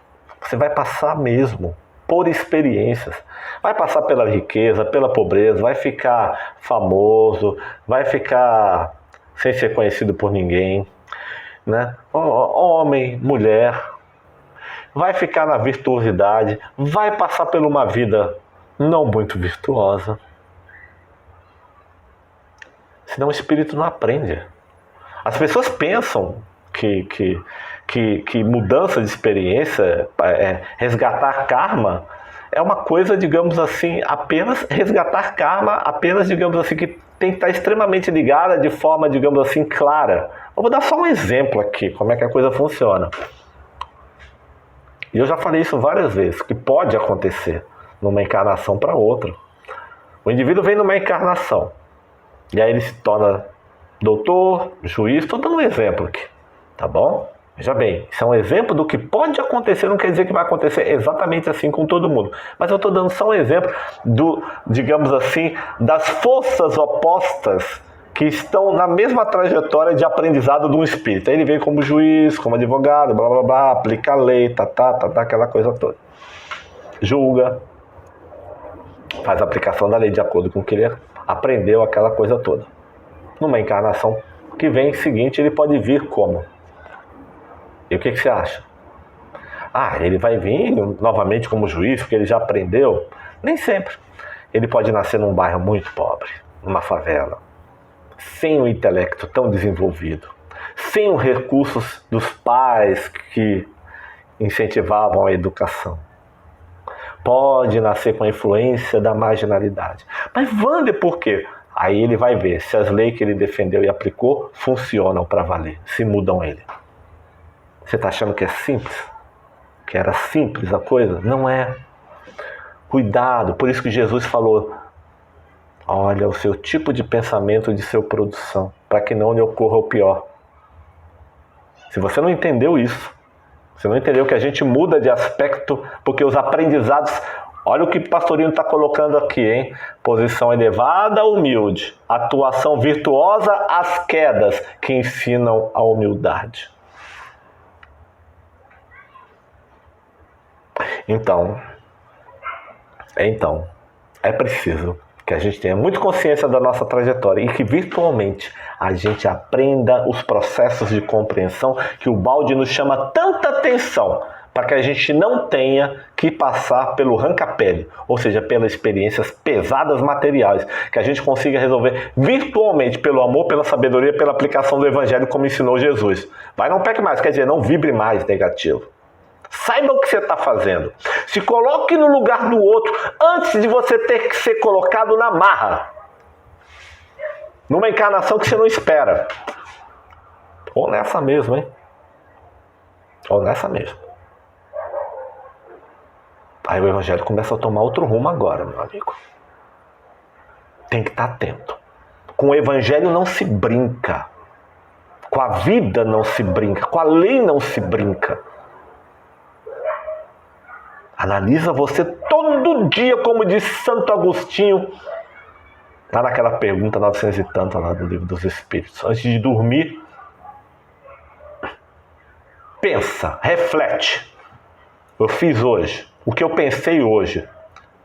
você vai passar mesmo por experiências. Vai passar pela riqueza, pela pobreza, vai ficar famoso, vai ficar sem ser conhecido por ninguém, né? Homem, mulher, vai ficar na virtuosidade, vai passar por uma vida não muito virtuosa. Senão o espírito não aprende. As pessoas pensam que mudança de experiência, resgatar karma, é uma coisa, digamos assim, apenas resgatar karma, apenas, digamos assim, que tem que estar extremamente ligada de forma, digamos assim, clara. Eu vou dar só um exemplo aqui, como é que a coisa funciona. E eu já falei isso várias vezes, que pode acontecer numa encarnação para outra. O indivíduo vem numa encarnação, e aí ele se torna doutor, juiz, estou dando um exemplo aqui, tá bom? Veja bem, isso é um exemplo do que pode acontecer, não quer dizer que vai acontecer exatamente assim com todo mundo. Mas eu estou dando só um exemplo digamos assim, das forças opostas que estão na mesma trajetória de aprendizado de um espírito. Aí ele vem como juiz, como advogado, blá blá blá, aplica a lei, aquela coisa toda. Julga, faz a aplicação da lei de acordo com o que ele aprendeu, aquela coisa toda. Numa encarnação que vem seguinte, ele pode vir como? E o que você acha? Ele vai vir novamente como juiz, porque ele já aprendeu? Nem sempre. Ele pode nascer num bairro muito pobre, numa favela, sem o intelecto tão desenvolvido, sem os recursos dos pais que incentivavam a educação. Pode nascer com a influência da marginalidade. Mas Wander, por quê? Aí ele vai ver se as leis que ele defendeu e aplicou funcionam para valer, se mudam ele. Você está achando que é simples? Que era simples a coisa? Não é. Cuidado, por isso que Jesus falou, olha o seu tipo de pensamento de sua produção, para que não lhe ocorra o pior. Se você não entendeu isso, você não entendeu que a gente muda de aspecto, porque os aprendizados, olha o que o Pastorino está colocando aqui, hein? Posição elevada, humilde, atuação virtuosa, as quedas que ensinam a humildade. Então, é preciso Que a gente tenha muita consciência da nossa trajetória e que virtualmente a gente aprenda os processos de compreensão que o balde nos chama tanta atenção, para que a gente não tenha que passar pelo arranca-pele, ou seja, pelas experiências pesadas materiais, que a gente consiga resolver virtualmente pelo amor, pela sabedoria, pela aplicação do Evangelho, como ensinou Jesus. Vai, não peque mais, quer dizer, não vibre mais negativo. Saiba o que você está fazendo. Se coloque no lugar do outro antes de você ter que ser colocado na marra, numa encarnação que você não espera. Ou nessa mesmo, hein? Ou nessa mesmo. Aí o Evangelho começa a tomar outro rumo agora, meu amigo. Tem que estar atento. Com o Evangelho não se brinca. Com a vida não se brinca. Com a lei não se brinca. Analisa você todo dia, como diz Santo Agostinho, lá naquela pergunta 900 e tanto lá do Livro dos Espíritos. Antes de dormir, pensa, reflete. Eu fiz hoje, o que eu pensei hoje,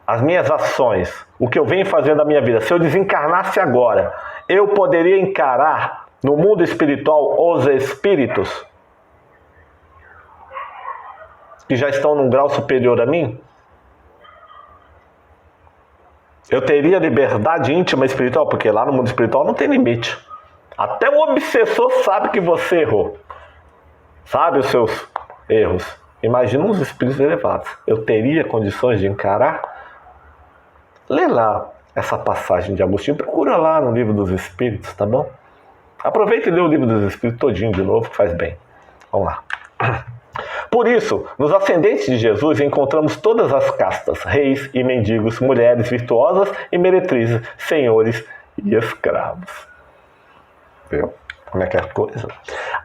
as minhas ações, o que eu venho fazendo na minha vida. Se eu desencarnasse agora, eu poderia encarar no mundo espiritual os espíritos que já estão num grau superior a mim? Eu teria liberdade íntima espiritual? Porque lá no mundo espiritual não tem limite. Até o obsessor sabe que você errou. Sabe os seus erros. Imagina uns espíritos elevados. Eu teria condições de encarar? Lê lá essa passagem de Agostinho. Procura lá no Livro dos Espíritos, tá bom? Aproveita e lê o Livro dos Espíritos todinho de novo, que faz bem. Vamos lá. Por isso, nos ascendentes de Jesus encontramos todas as castas, reis e mendigos, mulheres virtuosas e meretrizes, senhores e escravos. Viu? Como é que é a coisa?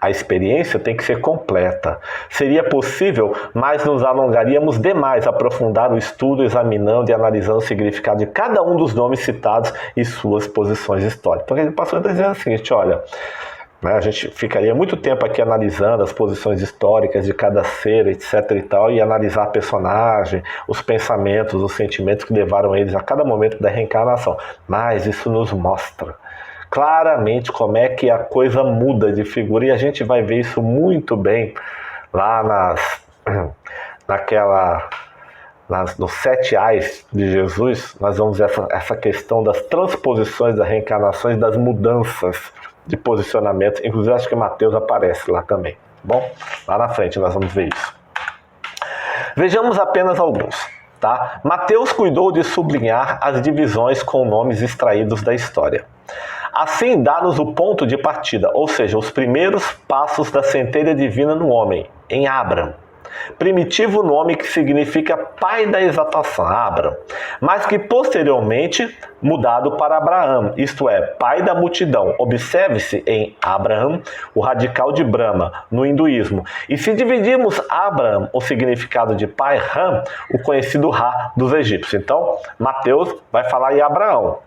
A experiência tem que ser completa. Seria possível, mas nos alongaríamos demais a aprofundar o estudo, examinando e analisando o significado de cada um dos nomes citados e suas posições históricas. Porque ele passou a dizer o seguinte, olha, a gente ficaria muito tempo aqui analisando as posições históricas de cada ser, etc. e tal, e analisar a personagem, os pensamentos, os sentimentos que levaram eles a cada momento da reencarnação. Mas isso nos mostra claramente como é que a coisa muda de figura, e a gente vai ver isso muito bem lá nos 7 Ais de Jesus. Nós vamos ver essa questão das transposições, das reencarnações, das mudanças de posicionamento. Inclusive acho que Mateus aparece lá também. Bom, lá na frente nós vamos ver isso. Vejamos apenas alguns. Tá? Mateus cuidou de sublinhar as divisões com nomes extraídos da história. Assim dá-nos o ponto de partida, ou seja, os primeiros passos da centelha divina no homem, em Abraham. Primitivo nome que significa pai da exaltação, Abraham, mas que posteriormente mudado para Abraão, isto é, pai da multidão. Observe-se em Abraham o radical de Brahma, no hinduísmo. E se dividirmos Abraham, o significado de pai, Ram, o conhecido Ra dos egípcios. Então, Mateus vai falar em Abraão.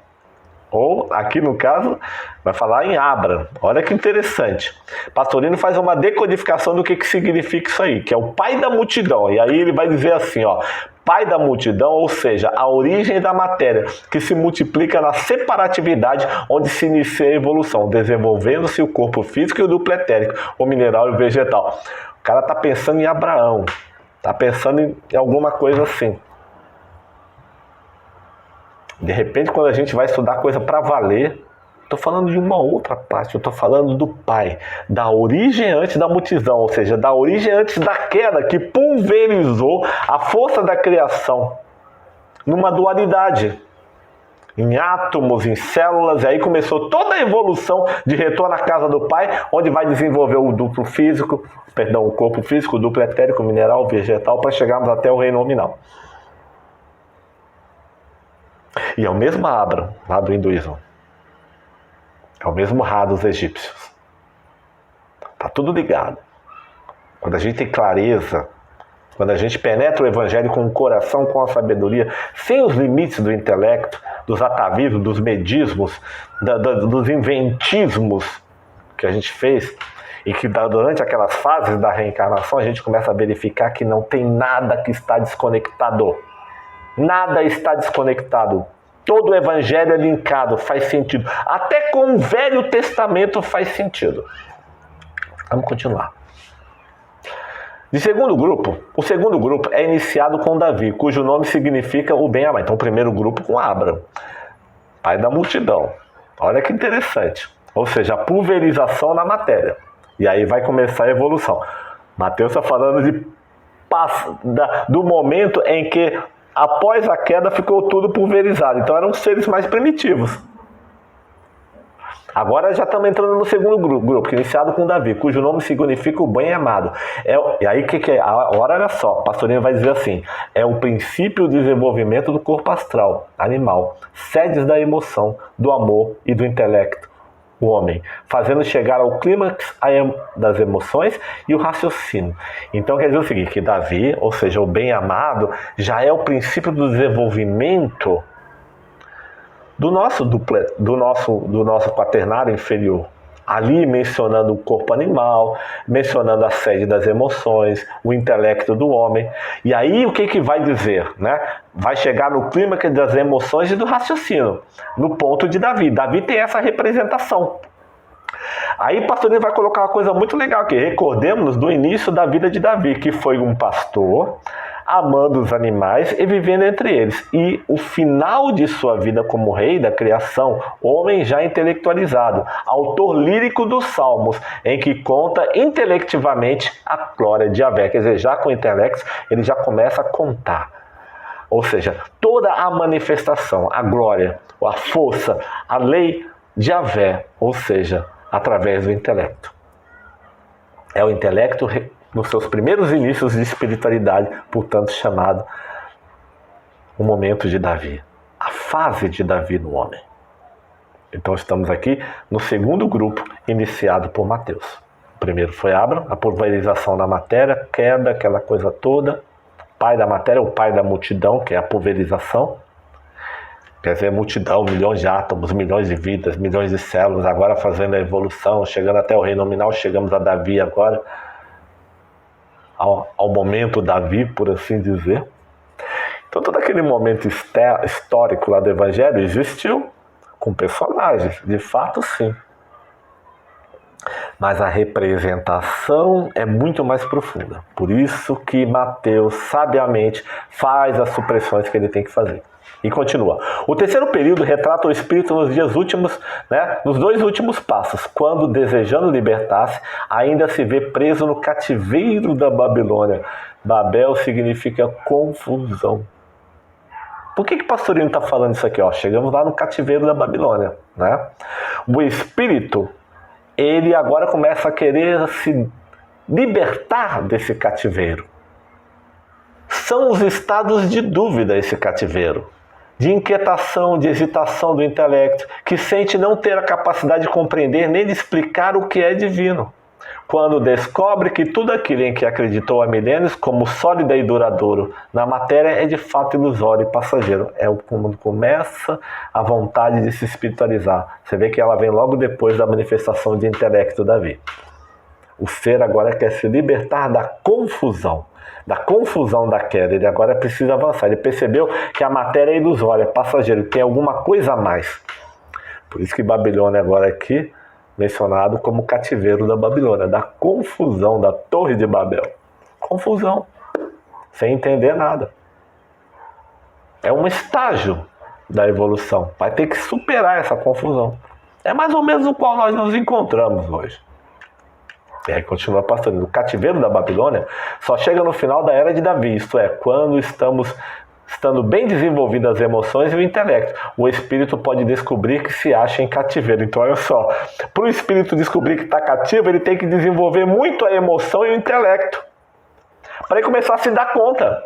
Ou, aqui no caso, vai falar em Abraham. Olha que interessante. Pastorino faz uma decodificação do que significa isso aí, que é o pai da multidão. E aí ele vai dizer assim, ó, pai da multidão, ou seja, a origem da matéria, que se multiplica na separatividade, onde se inicia a evolução, desenvolvendo-se o corpo físico e o duplo etérico, o mineral e o vegetal. O cara está pensando em Abraão, está pensando em alguma coisa assim. De repente, quando a gente vai estudar coisa para valer, estou falando de uma outra parte, eu estou falando do pai, da origem antes da multidão, ou seja, da origem antes da queda, que pulverizou a força da criação numa dualidade, em átomos, em células, e aí começou toda a evolução de retorno à casa do pai, onde vai desenvolver o duplo físico, o corpo físico, o duplo etérico, o mineral, o vegetal, para chegarmos até o reino nominal. E é o mesmo Abraham, lá do hinduísmo. É o mesmo Ra dos egípcios. Está tudo ligado. Quando a gente tem clareza, quando a gente penetra o Evangelho com o coração, com a sabedoria, sem os limites do intelecto, dos atavismos, dos medismos, dos inventismos que a gente fez, e que durante aquelas fases da reencarnação a gente começa a verificar que não tem nada que está desconectado. Nada está desconectado. Todo o evangelho é linkado, faz sentido. Até com o Velho Testamento faz sentido. Vamos continuar. O segundo grupo é iniciado com Davi, cujo nome significa o bem-amado. Então, o primeiro grupo com Abraão, pai da multidão. Olha que interessante. Ou seja, a pulverização na matéria. E aí vai começar a evolução. Mateus está falando do momento em que, após a queda, ficou tudo pulverizado. Então, eram seres mais primitivos. Agora já estamos entrando no segundo grupo, iniciado com Davi, cujo nome significa o bem-amado. E aí, o que é? Olha só, o pastorinho vai dizer assim: é o princípio do desenvolvimento do corpo astral, animal, sedes da emoção, do amor e do intelecto, o homem, fazendo chegar ao clímax das emoções e o raciocínio. Então quer dizer o seguinte, que Davi, ou seja, o bem-amado, já é o princípio do desenvolvimento do nosso quaternário inferior. Ali mencionando o corpo animal, mencionando a sede das emoções, o intelecto do homem. E aí o que vai dizer? Né? Vai chegar no clímax das emoções e do raciocínio, no ponto de Davi. Davi tem essa representação. Aí o pastorinho vai colocar uma coisa muito legal aqui. Recordemos do início da vida de Davi, que foi um pastor, amando os animais e vivendo entre eles. E o final de sua vida como rei da criação, homem já intelectualizado, autor lírico dos Salmos, em que conta intelectivamente a glória de Yahvé. Quer dizer, já com intelectos, ele já começa a contar. Ou seja, toda a manifestação, a glória, a força, a lei de Yahvé, ou seja, através do intelecto. É o intelecto nos seus primeiros inícios de espiritualidade, portanto chamado o momento de Davi, a fase de Davi no homem. Então estamos aqui no segundo grupo iniciado por Mateus. O primeiro foi Abraão, a pulverização na matéria, queda, aquela coisa toda. Pai da matéria, o pai da multidão, que é a pulverização. Quer dizer, multidão, milhões de átomos, milhões de vidas, milhões de células, agora fazendo a evolução, chegando até o reino nominal, chegamos a Davi agora. Ao momento Davi, por assim dizer. Então todo aquele momento histórico lá do Evangelho existiu com personagens, de fato sim. Mas a representação é muito mais profunda. Por isso que Mateus sabiamente faz as supressões que ele tem que fazer. E continua. O terceiro período retrata o espírito nos dias últimos, nos dois últimos passos, quando, desejando libertar-se, ainda se vê preso no cativeiro da Babilônia. Babel significa confusão. Por que o pastorinho está falando isso aqui? Chegamos lá no cativeiro da Babilônia. Né? O espírito, ele agora começa a querer se libertar desse cativeiro. São os estados de dúvida esse cativeiro. De inquietação, de hesitação do intelecto, que sente não ter a capacidade de compreender nem de explicar o que é divino. Quando descobre que tudo aquilo em que acreditou há milênios como sólido e duradouro na matéria é de fato ilusório e passageiro. É quando começa a vontade de se espiritualizar. Você vê que ela vem logo depois da manifestação de intelecto da vida. O ser agora quer se libertar da confusão da queda. Ele agora precisa avançar. Ele percebeu que a matéria é ilusória, é passageira, tem alguma coisa a mais. Por isso que Babilônia agora aqui mencionado como cativeiro da Babilônia, da confusão, da Torre de Babel. Confusão, sem entender nada. É um estágio da evolução. Vai ter que superar essa confusão. É mais ou menos o qual nós nos encontramos hoje. E aí continua passando. O cativeiro da Babilônia só chega no final da era de Davi, isto é, quando estando bem desenvolvidas as emoções e o intelecto. O espírito pode descobrir que se acha em cativeiro. Então, olha só, para o espírito descobrir que está cativo, ele tem que desenvolver muito a emoção e o intelecto, para ele começar a se dar conta.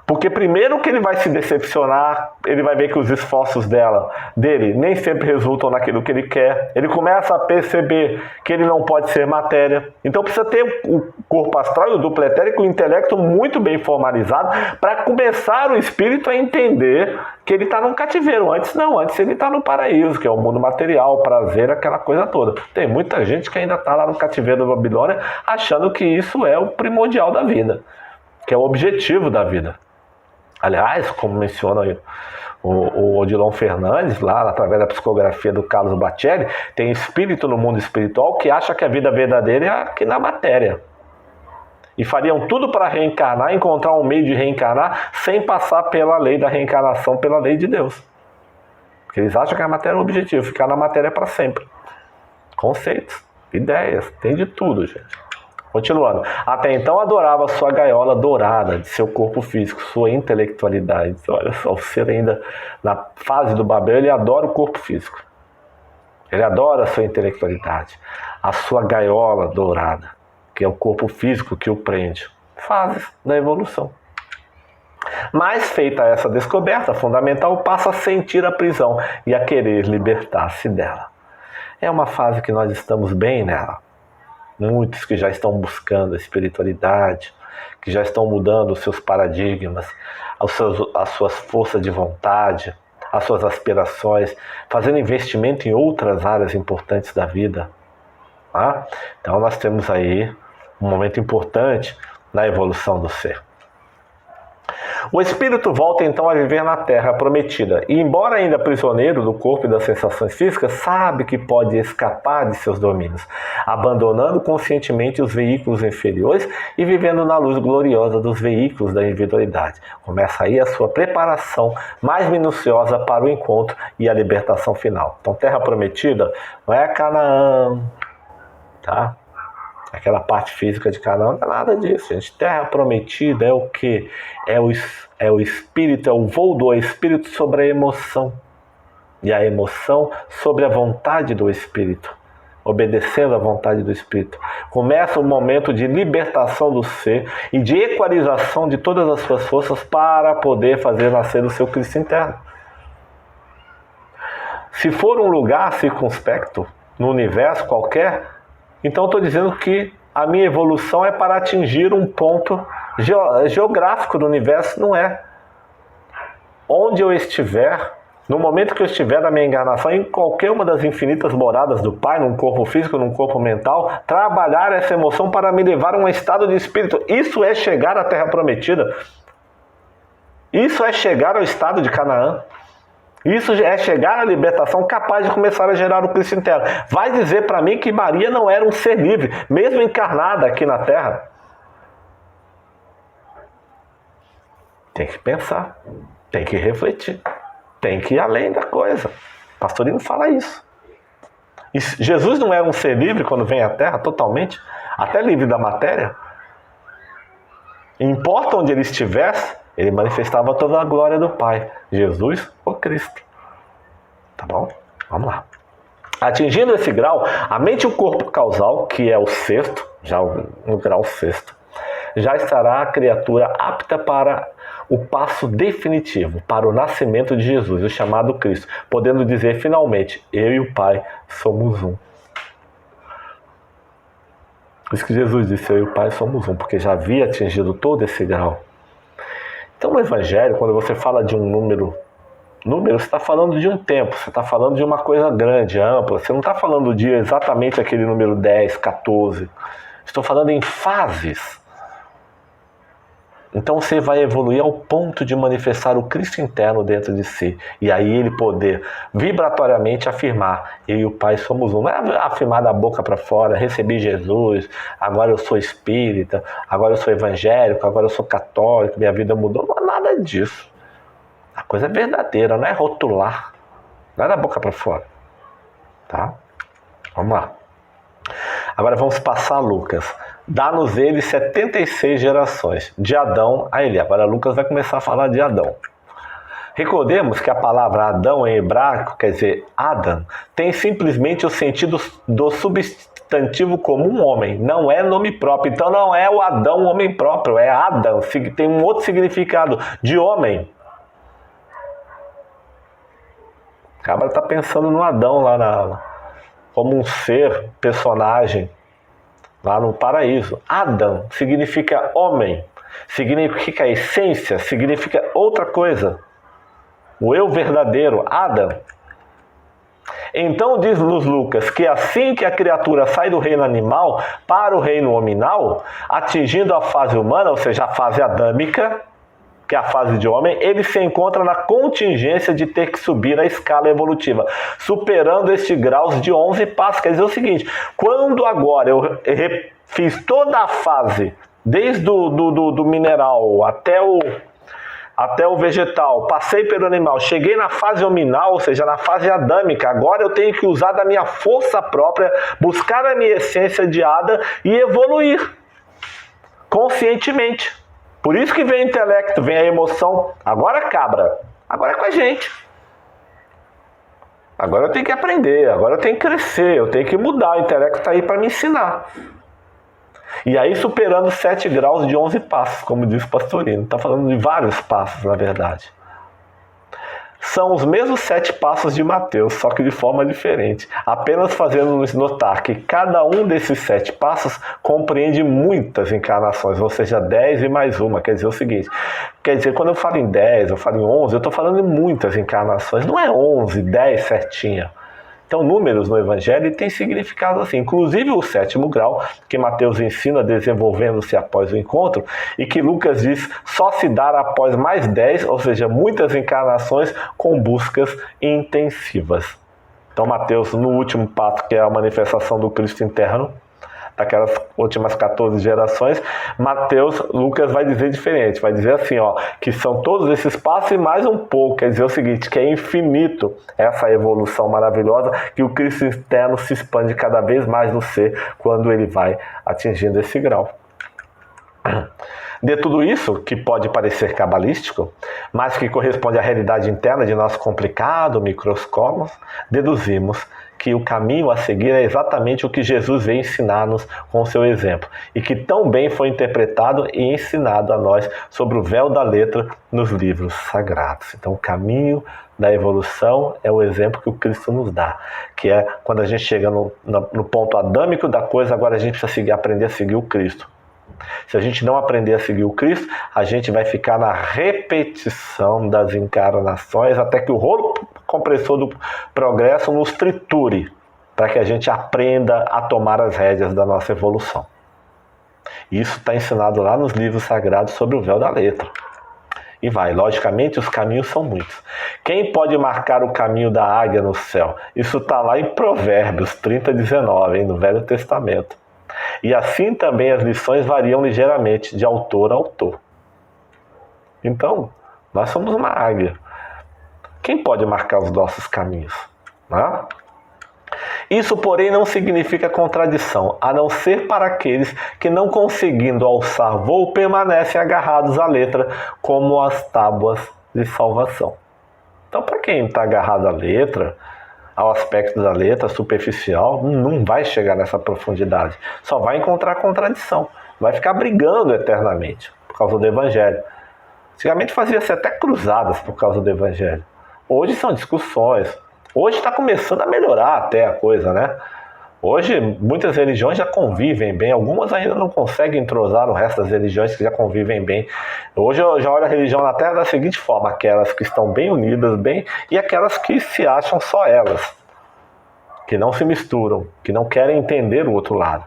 Porque primeiro que ele vai se decepcionar, ele vai ver que os esforços dele nem sempre resultam naquilo que ele quer. Ele começa a perceber que ele não pode ser matéria. Então precisa ter o corpo astral e o duplo etérico, o intelecto muito bem formalizado, para começar o espírito a entender que ele está num cativeiro. Antes ele está no paraíso, que é o mundo material, o prazer, aquela coisa toda. Tem muita gente que ainda está lá no cativeiro da Babilônia, achando que isso é o primordial da vida, que é o objetivo da vida. Aliás, como menciona aí o Odilon Fernandes, lá através da psicografia do Carlos Bacelli, tem espírito no mundo espiritual que acha que a vida verdadeira é aqui na matéria. E fariam tudo para reencarnar, encontrar um meio de reencarnar sem passar pela lei da reencarnação, pela lei de Deus. Porque eles acham que a matéria é o objetivo, ficar na matéria para sempre. Conceitos, ideias, tem de tudo, gente. Continuando. Até então adorava sua gaiola dourada de seu corpo físico, sua intelectualidade. Olha só, o ser ainda na fase do Babel, ele adora o corpo físico. Ele adora a sua intelectualidade. A sua gaiola dourada, que é o corpo físico que o prende. Fases da evolução. Mas, feita essa descoberta fundamental, passa a sentir a prisão e a querer libertar-se dela. É uma fase que nós estamos bem nela. Muitos que já estão buscando a espiritualidade, que já estão mudando os seus paradigmas, as suas forças de vontade, as suas aspirações, fazendo investimento em outras áreas importantes da vida. Tá? Então nós temos aí um momento importante na evolução do ser. O espírito volta então a viver na terra prometida e, embora ainda prisioneiro do corpo e das sensações físicas, sabe que pode escapar de seus domínios, abandonando conscientemente os veículos inferiores e vivendo na luz gloriosa dos veículos da individualidade. Começa aí a sua preparação mais minuciosa para o encontro e a libertação final. Então, terra prometida não é Canaã, tá? Aquela parte física de Canaã, não é nada disso, gente. Terra prometida é o quê? É o espírito, é o voo do espírito sobre a emoção. E a emoção sobre a vontade do espírito. Obedecendo à vontade do espírito. Começa um momento de libertação do ser e de equalização de todas as suas forças para poder fazer nascer o seu Cristo interno. Se for um lugar circunspecto, no universo qualquer, então estou dizendo que a minha evolução é para atingir um ponto geográfico do universo, não é. Onde eu estiver, no momento que eu estiver na minha encarnação, em qualquer uma das infinitas moradas do Pai, num corpo físico, num corpo mental, trabalhar essa emoção para me levar a um estado de espírito. Isso é chegar à Terra Prometida. Isso é chegar ao estado de Canaã. Isso é chegar à libertação capaz de começar a gerar o Cristo interno. Vai dizer para mim que Maria não era um ser livre, mesmo encarnada aqui na Terra? Tem que pensar, tem que refletir, tem que ir além da coisa. Pastorino fala isso. E Jesus não era um ser livre quando vem à Terra, totalmente, até livre da matéria? Importa onde ele estivesse, ele manifestava toda a glória do Pai. Jesus ou Cristo. Tá bom? Vamos lá. Atingindo esse grau, a mente e o corpo causal, que é o sexto, já no grau sexto, já estará a criatura apta para o passo definitivo, para o nascimento de Jesus, o chamado Cristo, podendo dizer finalmente, eu e o Pai somos um. Por isso que Jesus disse, eu e o Pai somos um, porque já havia atingido todo esse grau. Então, no Evangelho, quando você fala de um número, você está falando de um tempo, você está falando de uma coisa grande, ampla. Você não está falando de exatamente aquele número 10, 14. Estou falando em fases. Então você vai evoluir ao ponto de manifestar o Cristo interno dentro de si. E aí ele poder vibratoriamente afirmar, eu e o Pai somos um. Não é afirmar da boca para fora, recebi Jesus, agora eu sou espírita, agora eu sou evangélico, agora eu sou católico, minha vida mudou. Não é nada disso. A coisa é verdadeira, não é rotular. Não é da boca para fora. Tá? Vamos lá. Agora vamos passar a Lucas. Dá-nos ele 76 gerações, de Adão a Eli. Agora Lucas vai começar a falar de Adão. Recordemos que a palavra Adão em hebraico, quer dizer Adam, tem simplesmente o sentido do substantivo como um homem, não é nome próprio. Então não é o Adão, homem próprio, é Adam, tem um outro significado, de homem. O cara está pensando no Adão lá como um ser, personagem, lá no paraíso. Adam significa homem, significa essência, significa outra coisa. O eu verdadeiro, Adam. Então diz-nos Lucas que assim que a criatura sai do reino animal para o reino hominal, atingindo a fase humana, ou seja, a fase adâmica, que é a fase de homem, ele se encontra na contingência de ter que subir a escala evolutiva, superando este grau de 11 passos. Quer dizer o seguinte, quando agora eu fiz toda a fase, desde do mineral até o vegetal, passei pelo animal, cheguei na fase hominal, ou seja, na fase adâmica, agora eu tenho que usar da minha força própria, buscar a minha essência de Ada e evoluir conscientemente. Por isso que vem o intelecto, vem a emoção. Agora cabra, agora é com a gente. Agora eu tenho que aprender, agora eu tenho que crescer, eu tenho que mudar, o intelecto está aí para me ensinar. E aí superando 7 graus de 11 passos, como diz o Pastorino. Está falando de vários passos, na verdade. São os mesmos 7 passos de Mateus, só que de forma diferente. Apenas fazendo-nos notar que cada um desses 7 passos compreende muitas encarnações, ou seja, 10 e mais uma. Quer dizer o seguinte, quando eu falo em 10, eu falo em 11, eu estou falando em muitas encarnações. Não é 11, 10 certinha. Então, números no Evangelho têm significado assim, inclusive o 7º grau, que Mateus ensina desenvolvendo-se após o encontro, e que Lucas diz só se dar após mais 10, ou seja, muitas encarnações com buscas intensivas. Então, Mateus, no último passo, que é a manifestação do Cristo interno, daquelas últimas 14 gerações, Lucas vai dizer diferente, vai dizer assim, que são todos esses passos e mais um pouco, quer dizer o seguinte, que é infinito essa evolução maravilhosa, que o Cristo interno se expande cada vez mais no ser, quando ele vai atingindo esse grau. De tudo isso, que pode parecer cabalístico, mas que corresponde à realidade interna de nosso complicado microcosmos, deduzimos que o caminho a seguir é exatamente o que Jesus veio ensinar-nos com o seu exemplo, e que tão bem foi interpretado e ensinado a nós sobre o véu da letra nos livros sagrados. Então, o caminho da evolução é o exemplo que o Cristo nos dá, que é quando a gente chega no ponto adâmico da coisa, agora a gente precisa aprender a seguir o Cristo. Se a gente não aprender a seguir o Cristo, a gente vai ficar na repetição das encarnações até que o rolo compressor do progresso nos triture, para que a gente aprenda a tomar as rédeas da nossa evolução. Isso está ensinado lá nos livros sagrados sobre o véu da letra. E vai, logicamente os caminhos são muitos. Quem pode marcar o caminho da águia no céu? Isso está lá em Provérbios 30:19, no Velho Testamento. E assim também as lições variam ligeiramente de autor a autor. Então, nós somos uma águia. Quem pode marcar os nossos caminhos? Né? Isso, porém, não significa contradição, a não ser para aqueles que, não conseguindo alçar voo, permanecem agarrados à letra como as tábuas de salvação. Então, para quem está agarrado à letra, ao aspecto da letra superficial, não vai chegar nessa profundidade. Só vai encontrar contradição. Vai ficar brigando eternamente por causa do Evangelho. Antigamente fazia-se até cruzadas por causa do Evangelho. Hoje são discussões. Hoje está começando a melhorar até a coisa, né? Hoje muitas religiões já convivem bem. Algumas ainda não conseguem entrosar o resto das religiões que já convivem bem. Hoje eu já olho a religião na Terra da seguinte forma: aquelas que estão bem unidas, bem, e aquelas que se acham só elas, que não se misturam, que não querem entender o outro lado.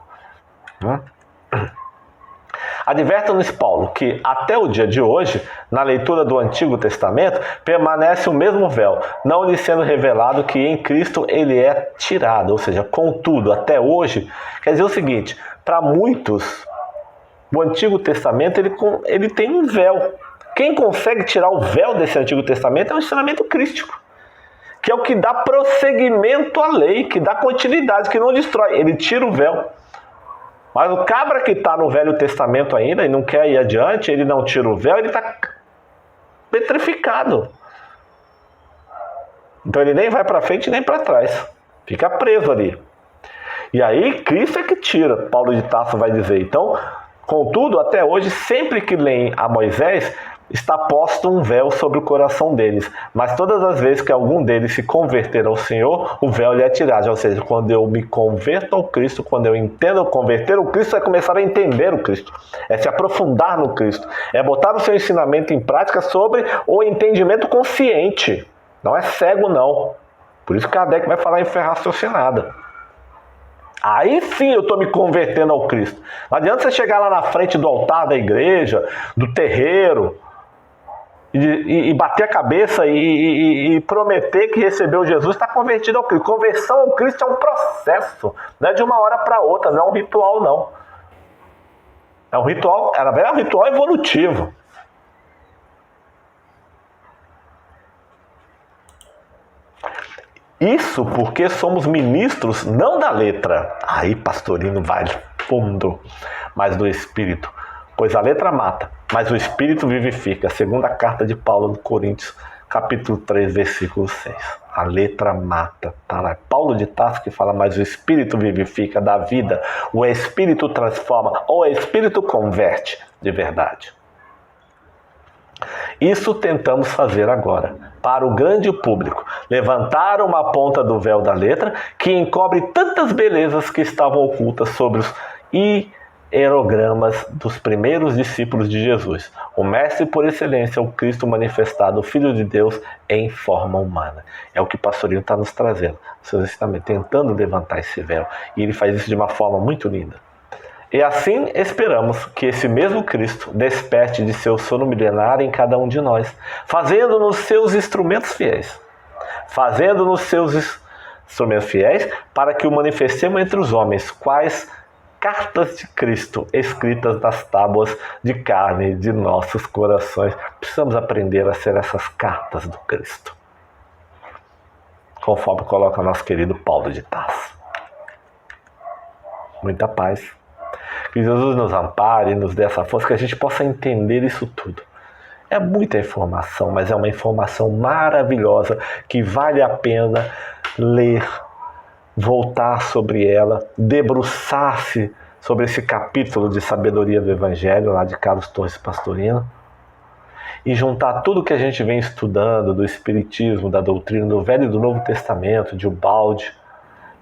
Adverta-nos Paulo que até o dia de hoje, na leitura do Antigo Testamento, permanece o mesmo véu, não lhe sendo revelado que em Cristo ele é tirado. Ou seja, contudo, até hoje, quer dizer o seguinte, para muitos, o Antigo Testamento ele tem um véu. Quem consegue tirar o véu desse Antigo Testamento é o ensinamento crístico, que é o que dá prosseguimento à lei, que dá continuidade, que não destrói. Ele tira o véu. Mas o cabra que está no Velho Testamento ainda e não quer ir adiante, ele não tira o véu, ele está petrificado. Então ele nem vai para frente nem para trás. Fica preso ali. E aí Cristo é que tira, Paulo de Tarso vai dizer. Então, contudo, até hoje, sempre que leem a Moisés, está posto um véu sobre o coração deles. Mas todas as vezes que algum deles se converter ao Senhor, o véu lhe é tirado. Ou seja, quando eu me converto ao Cristo, quando eu entendo converter o Cristo, é começar a entender o Cristo. É se aprofundar no Cristo. É botar o seu ensinamento em prática sobre o entendimento consciente. Não é cego, não. Por isso que Kardec vai falar em fé raciocinada. Aí sim eu estou me convertendo ao Cristo. Não adianta você chegar lá na frente do altar da igreja, do terreiro, e bater a cabeça e prometer que recebeu Jesus está convertido ao Cristo. Conversão ao Cristo é um processo, não é de uma hora para outra, não é um ritual, não. É um ritual, é um ritual evolutivo. Isso porque somos ministros não da letra. Aí, pastorino, vai fundo, mas do Espírito. Pois a letra mata, mas o Espírito vivifica. Segunda carta de Paulo aos Coríntios, capítulo 3, versículo 6. A letra mata. Tá lá. Paulo de Tarso que fala, mas o Espírito vivifica, dá vida. O Espírito transforma, ou o Espírito converte de verdade. Isso tentamos fazer agora, para o grande público, levantar uma ponta do véu da letra que encobre tantas belezas que estavam ocultas sobre os hierogramas dos primeiros discípulos de Jesus. O Mestre por excelência, o Cristo manifestado, o Filho de Deus em forma humana. É o que o pastorinho está nos trazendo, seus ensinamentos, tentando levantar esse véu. E ele faz isso de uma forma muito linda. E assim esperamos que esse mesmo Cristo desperte de seu sono milenar em cada um de nós, fazendo-nos seus instrumentos fiéis. Fazendo-nos seus instrumentos fiéis para que o manifestemos entre os homens, quais cartas de Cristo escritas nas tábuas de carne de nossos corações. Precisamos aprender a ser essas cartas do Cristo, conforme coloca nosso querido Paulo de Tarso. Muita paz. Que Jesus nos ampare e nos dê essa força, que a gente possa entender isso tudo. É muita informação, mas é uma informação maravilhosa que vale a pena ler, voltar sobre ela, debruçar-se sobre esse capítulo de sabedoria do Evangelho, lá de Carlos Torres Pastorino, e juntar tudo que a gente vem estudando do Espiritismo, da doutrina do Velho e do Novo Testamento, de Ubaldi,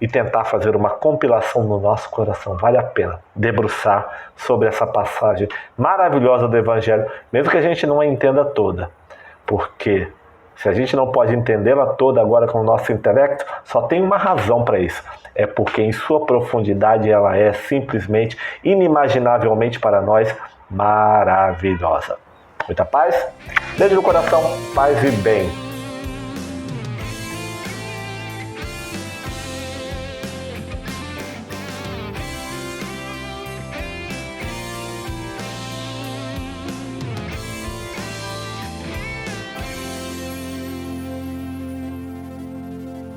e tentar fazer uma compilação no nosso coração. Vale a pena debruçar sobre essa passagem maravilhosa do Evangelho, mesmo que a gente não a entenda toda. Porque se a gente não pode entendê-la toda agora com o nosso intelecto, só tem uma razão para isso. É porque em sua profundidade ela é simplesmente, inimaginavelmente para nós, maravilhosa. Muita paz, beijo no coração, paz e bem.